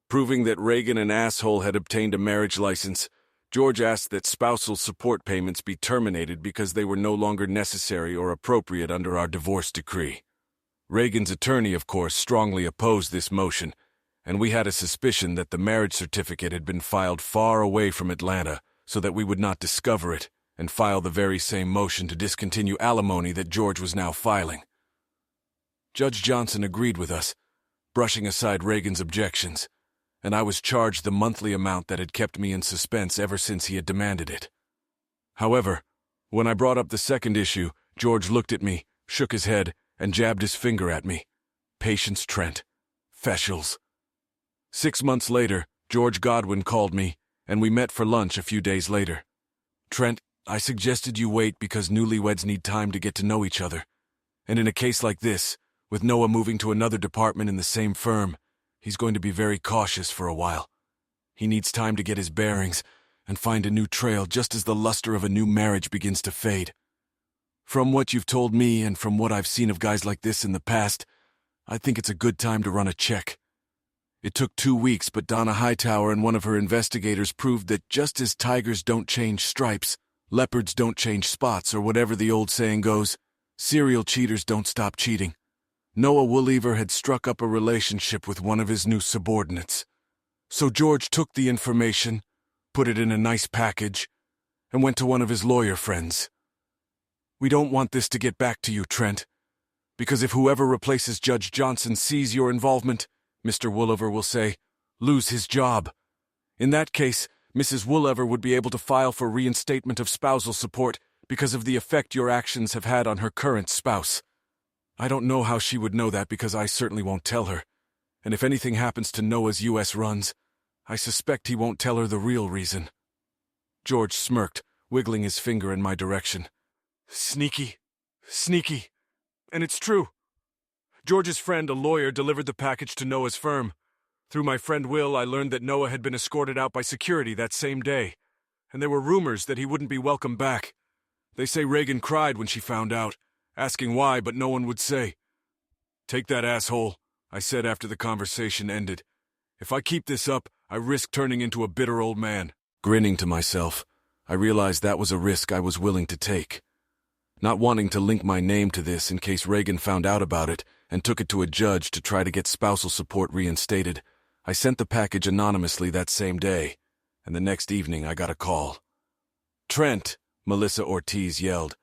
Proving that Reagan, an asshole, had obtained a marriage license, George asked that spousal support payments be terminated because they were no longer necessary or appropriate under our divorce decree. Reagan's attorney, of course, strongly opposed this motion, and we had a suspicion that the marriage certificate had been filed far away from Atlanta so that we would not discover it and file the very same motion to discontinue alimony that George was now filing. Judge Johnson agreed with us, brushing aside Reagan's objections, and I was charged the monthly amount that had kept me in suspense ever since he had demanded it. However, when I brought up the second issue, George looked at me, shook his head, and jabbed his finger at me. "Patience, Trent. Feshels." 6 months later, George Godwin called me, and we met for lunch a few days later. "Trent, I suggested you wait because newlyweds need time to get to know each other. And in a case like this, with Noah moving to another department in the same firm, he's going to be very cautious for a while. He needs time to get his bearings and find a new trail just as the luster of a new marriage begins to fade. From what you've told me and from what I've seen of guys like this in the past, I think it's a good time to run a check." It took 2 weeks, but Donna Hightower and one of her investigators proved that just as tigers don't change stripes, leopards don't change spots, or whatever the old saying goes, serial cheaters don't stop cheating. Noah Wooliver had struck up a relationship with one of his new subordinates. So George took the information, put it in a nice package, and went to one of his lawyer friends. "We don't want this to get back to you, Trent, because if whoever replaces Judge Johnson sees your involvement, Mr. Wooliver will say, lose his job. In that case, Mrs. Woolever would be able to file for reinstatement of spousal support because of the effect your actions have had on her current spouse. I don't know how she would know that because I certainly won't tell her. And if anything happens to Noah's U.S. runs, I suspect he won't tell her the real reason. George smirked, wiggling his finger in my direction. Sneaky. Sneaky. And it's true. George's friend, a lawyer, delivered the package to Noah's firm. Through my friend Will, I learned that Noah had been escorted out by security that same day, and there were rumors that he wouldn't be welcome back. They say Reagan cried when she found out, asking why, but no one would say. Take that, asshole, I said after the conversation ended. If I keep this up, I risk turning into a bitter old man. Grinning to myself, I realized that was a risk I was willing to take. Not wanting to link my name to this in case Reagan found out about it and took it to a judge to try to get spousal support reinstated, I sent the package anonymously that same day, and the next evening I got a call. Trent, Melissa Ortiz yelled.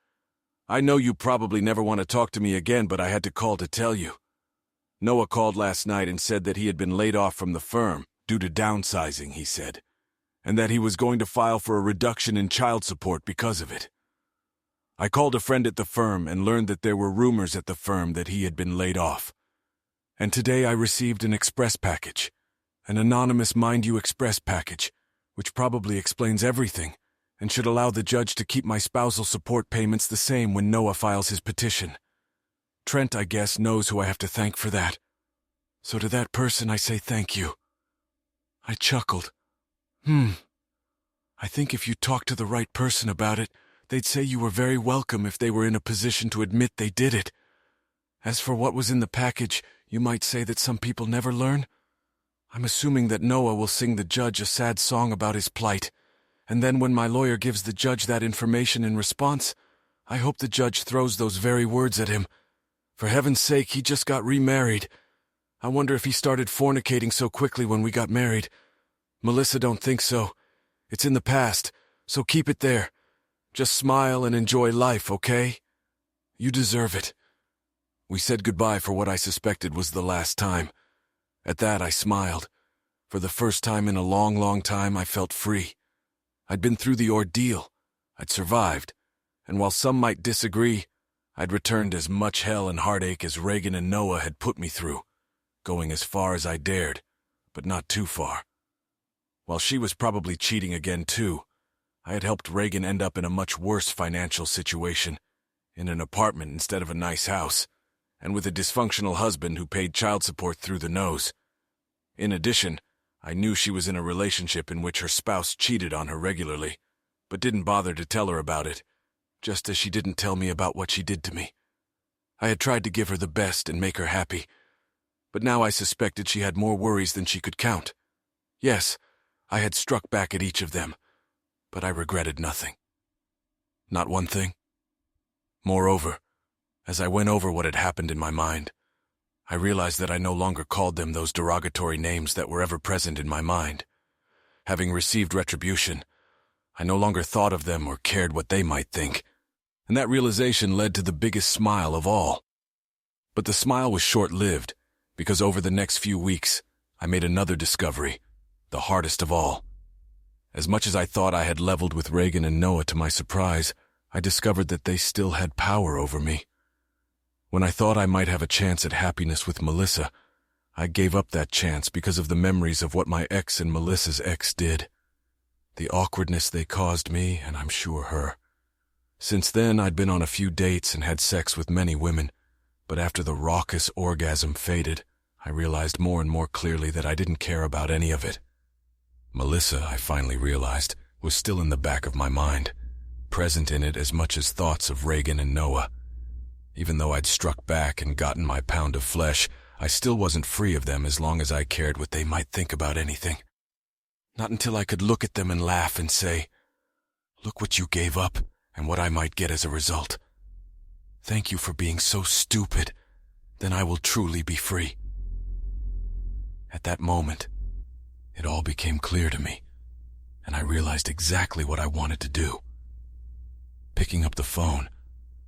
I know you probably never want to talk to me again, but I had to call to tell you. Noah called last night and said that he had been laid off from the firm due to downsizing, he said, and that he was going to file for a reduction in child support because of it. I called a friend at the firm and learned that there were rumors at the firm that he had been laid off. And today I received an express package, an anonymous Mind You Express package, which probably explains everything and should allow the judge to keep my spousal support payments the same when Noah files his petition. Trent, I guess, knows who I have to thank for that. So to that person I say thank you. I chuckled. I think if you talked to the right person about it, they'd say you were very welcome if they were in a position to admit they did it. As for what was in the package, you might say that some people never learn. I'm assuming that Noah will sing the judge a sad song about his plight, and then when my lawyer gives the judge that information in response, I hope the judge throws those very words at him. For heaven's sake, he just got remarried. I wonder if he started fornicating so quickly when we got married. Melissa don't think so. It's in the past, so keep it there. Just smile and enjoy life, okay? You deserve it. We said goodbye for what I suspected was the last time. At that, I smiled. For the first time in a long, long time, I felt free. I'd been through the ordeal. I'd survived. And while some might disagree, I'd returned as much hell and heartache as Reagan and Noah had put me through, going as far as I dared, but not too far. While she was probably cheating again, too, I had helped Reagan end up in a much worse financial situation, in an apartment instead of a nice house, and with a dysfunctional husband who paid child support through the nose. In addition, I knew she was in a relationship in which her spouse cheated on her regularly, but didn't bother to tell her about it, just as she didn't tell me about what she did to me. I had tried to give her the best and make her happy, but now I suspected she had more worries than she could count. Yes, I had struck back at each of them, but I regretted nothing. Not one thing. Moreover, as I went over what had happened in my mind, I realized that I no longer called them those derogatory names that were ever present in my mind. Having received retribution, I no longer thought of them or cared what they might think, and that realization led to the biggest smile of all. But the smile was short-lived, because over the next few weeks, I made another discovery, the hardest of all. As much as I thought I had leveled with Reagan and Noah, to my surprise, I discovered that they still had power over me. When I thought I might have a chance at happiness with Melissa, I gave up that chance because of the memories of what my ex and Melissa's ex did. The awkwardness they caused me, and I'm sure her. Since then, I'd been on a few dates and had sex with many women, but after the raucous orgasm faded, I realized more and more clearly that I didn't care about any of it. Melissa, I finally realized, was still in the back of my mind, present in it as much as thoughts of Reagan and Noah. Even though I'd struck back and gotten my pound of flesh, I still wasn't free of them as long as I cared what they might think about anything. Not until I could look at them and laugh and say, "Look what you gave up and what I might get as a result. Thank you for being so stupid. Then I will truly be free." At that moment, it all became clear to me, and I realized exactly what I wanted to do. Picking up the phone,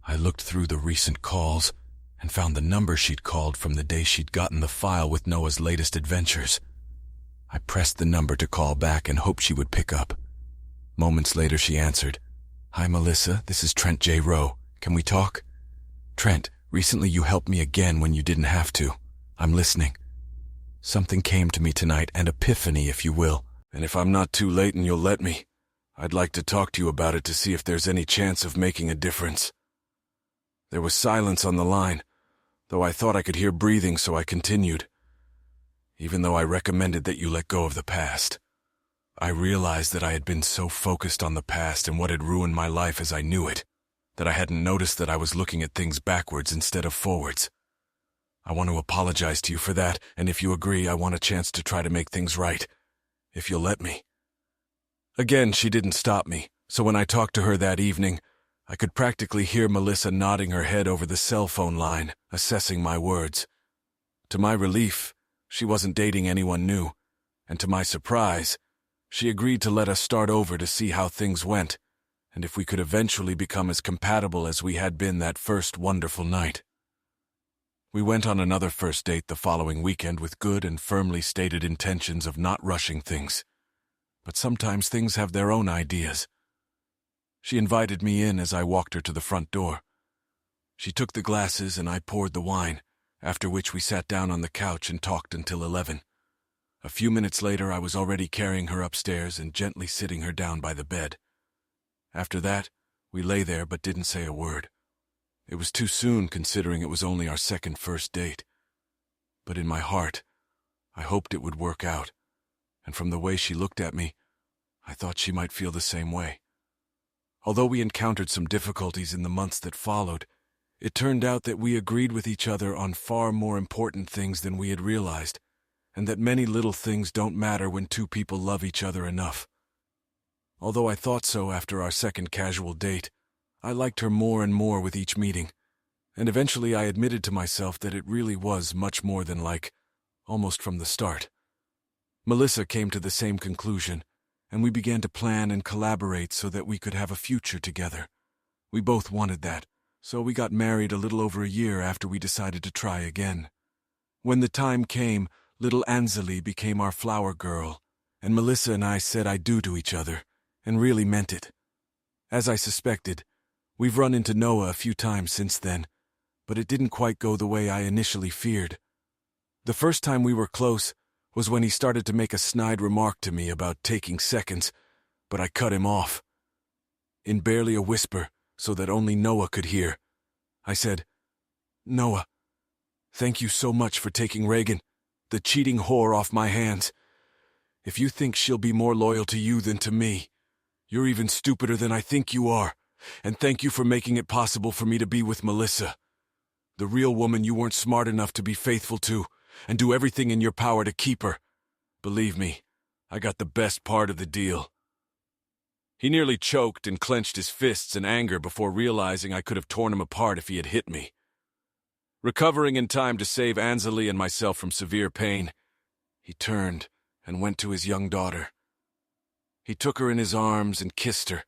I looked through the recent calls and found the number she'd called from the day she'd gotten the file with Noah's latest adventures. I pressed the number to call back and hoped she would pick up. Moments later, she answered. "Hi, Melissa. This is Trent J. Rowe. Can we talk?" "Trent, recently you helped me again when you didn't have to. I'm listening." "Something came to me tonight, an epiphany, if you will. And if I'm not too late and you'll let me, I'd like to talk to you about it to see if there's any chance of making a difference." There was silence on the line, though I thought I could hear breathing, so I continued. "Even though I recommended that you let go of the past, I realized that I had been so focused on the past and what had ruined my life as I knew it, that I hadn't noticed that I was looking at things backwards instead of forwards. I want to apologize to you for that, and if you agree, I want a chance to try to make things right, if you'll let me." Again, she didn't stop me, so when I talked to her that evening, I could practically hear Melissa nodding her head over the cell phone line, assessing my words. To my relief, she wasn't dating anyone new, and to my surprise, she agreed to let us start over to see how things went, and if we could eventually become as compatible as we had been that first wonderful night. We went on another first date the following weekend with good and firmly stated intentions of not rushing things. But sometimes things have their own ideas. She invited me in as I walked her to the front door. She took the glasses and I poured the wine, after which we sat down on the couch and talked until 11. A few minutes later, I was already carrying her upstairs and gently sitting her down by the bed. After that, we lay there but didn't say a word. It was too soon considering it was only our second first date. But in my heart, I hoped it would work out, and from the way she looked at me, I thought she might feel the same way. Although we encountered some difficulties in the months that followed, it turned out that we agreed with each other on far more important things than we had realized, and that many little things don't matter when two people love each other enough. Although I thought so after our second casual date, I liked her more and more with each meeting, and eventually I admitted to myself that it really was much more than like, almost from the start. Melissa came to the same conclusion, and we began to plan and collaborate so that we could have a future together. We both wanted that, so we got married a little over a year after we decided to try again. When the time came, little Anjali became our flower girl, and Melissa and I said I do to each other, and really meant it. As I suspected, we've run into Noah a few times since then, but it didn't quite go the way I initially feared. The first time we were close was when he started to make a snide remark to me about taking seconds, but I cut him off. In barely a whisper, so that only Noah could hear, I said, "Noah, thank you so much for taking Reagan, the cheating whore, off my hands. If you think she'll be more loyal to you than to me, you're even stupider than I think you are, and thank you for making it possible for me to be with Melissa, the real woman you weren't smart enough to be faithful to, and do everything in your power to keep her. Believe me, I got the best part of the deal." He nearly choked and clenched his fists in anger before realizing I could have torn him apart if he had hit me. Recovering in time to save Anjali and myself from severe pain, he turned and went to his young daughter. He took her in his arms and kissed her,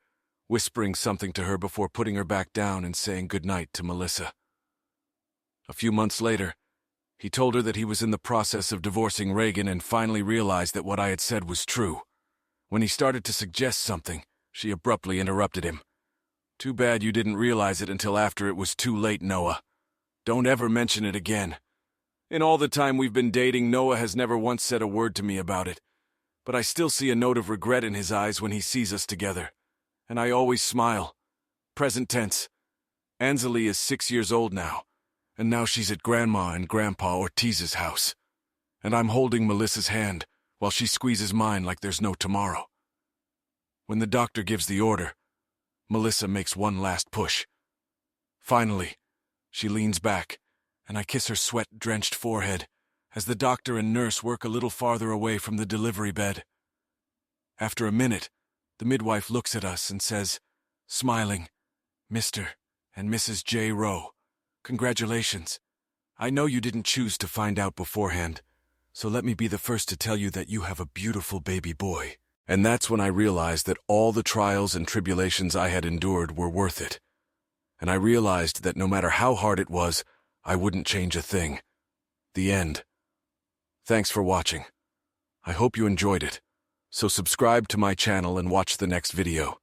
whispering something to her before putting her back down and saying goodnight to Melissa. A few months later, he told her that he was in the process of divorcing Reagan and finally realized that what I had said was true. When he started to suggest something, she abruptly interrupted him. "Too bad you didn't realize it until after it was too late, Noah. Don't ever mention it again. In all the time we've been dating, Noah has never once said a word to me about it, but I still see a note of regret in his eyes when he sees us together, and I always smile. Present tense. Anjali is 6 years old now, and now she's at Grandma and Grandpa Ortiz's house, and I'm holding Melissa's hand while she squeezes mine like there's no tomorrow. When the doctor gives the order, Melissa makes one last push. Finally, she leans back, and I kiss her sweat-drenched forehead as the doctor and nurse work a little farther away from the delivery bed. After a minute, the midwife looks at us and says, smiling, "Mr. and Mrs. J. Rowe, congratulations. I know you didn't choose to find out beforehand, so let me be the first to tell you that you have a beautiful baby boy." And that's when I realized that all the trials and tribulations I had endured were worth it. And I realized that no matter how hard it was, I wouldn't change a thing. The end. Thanks for watching. I hope you enjoyed it. So subscribe to my channel and watch the next video.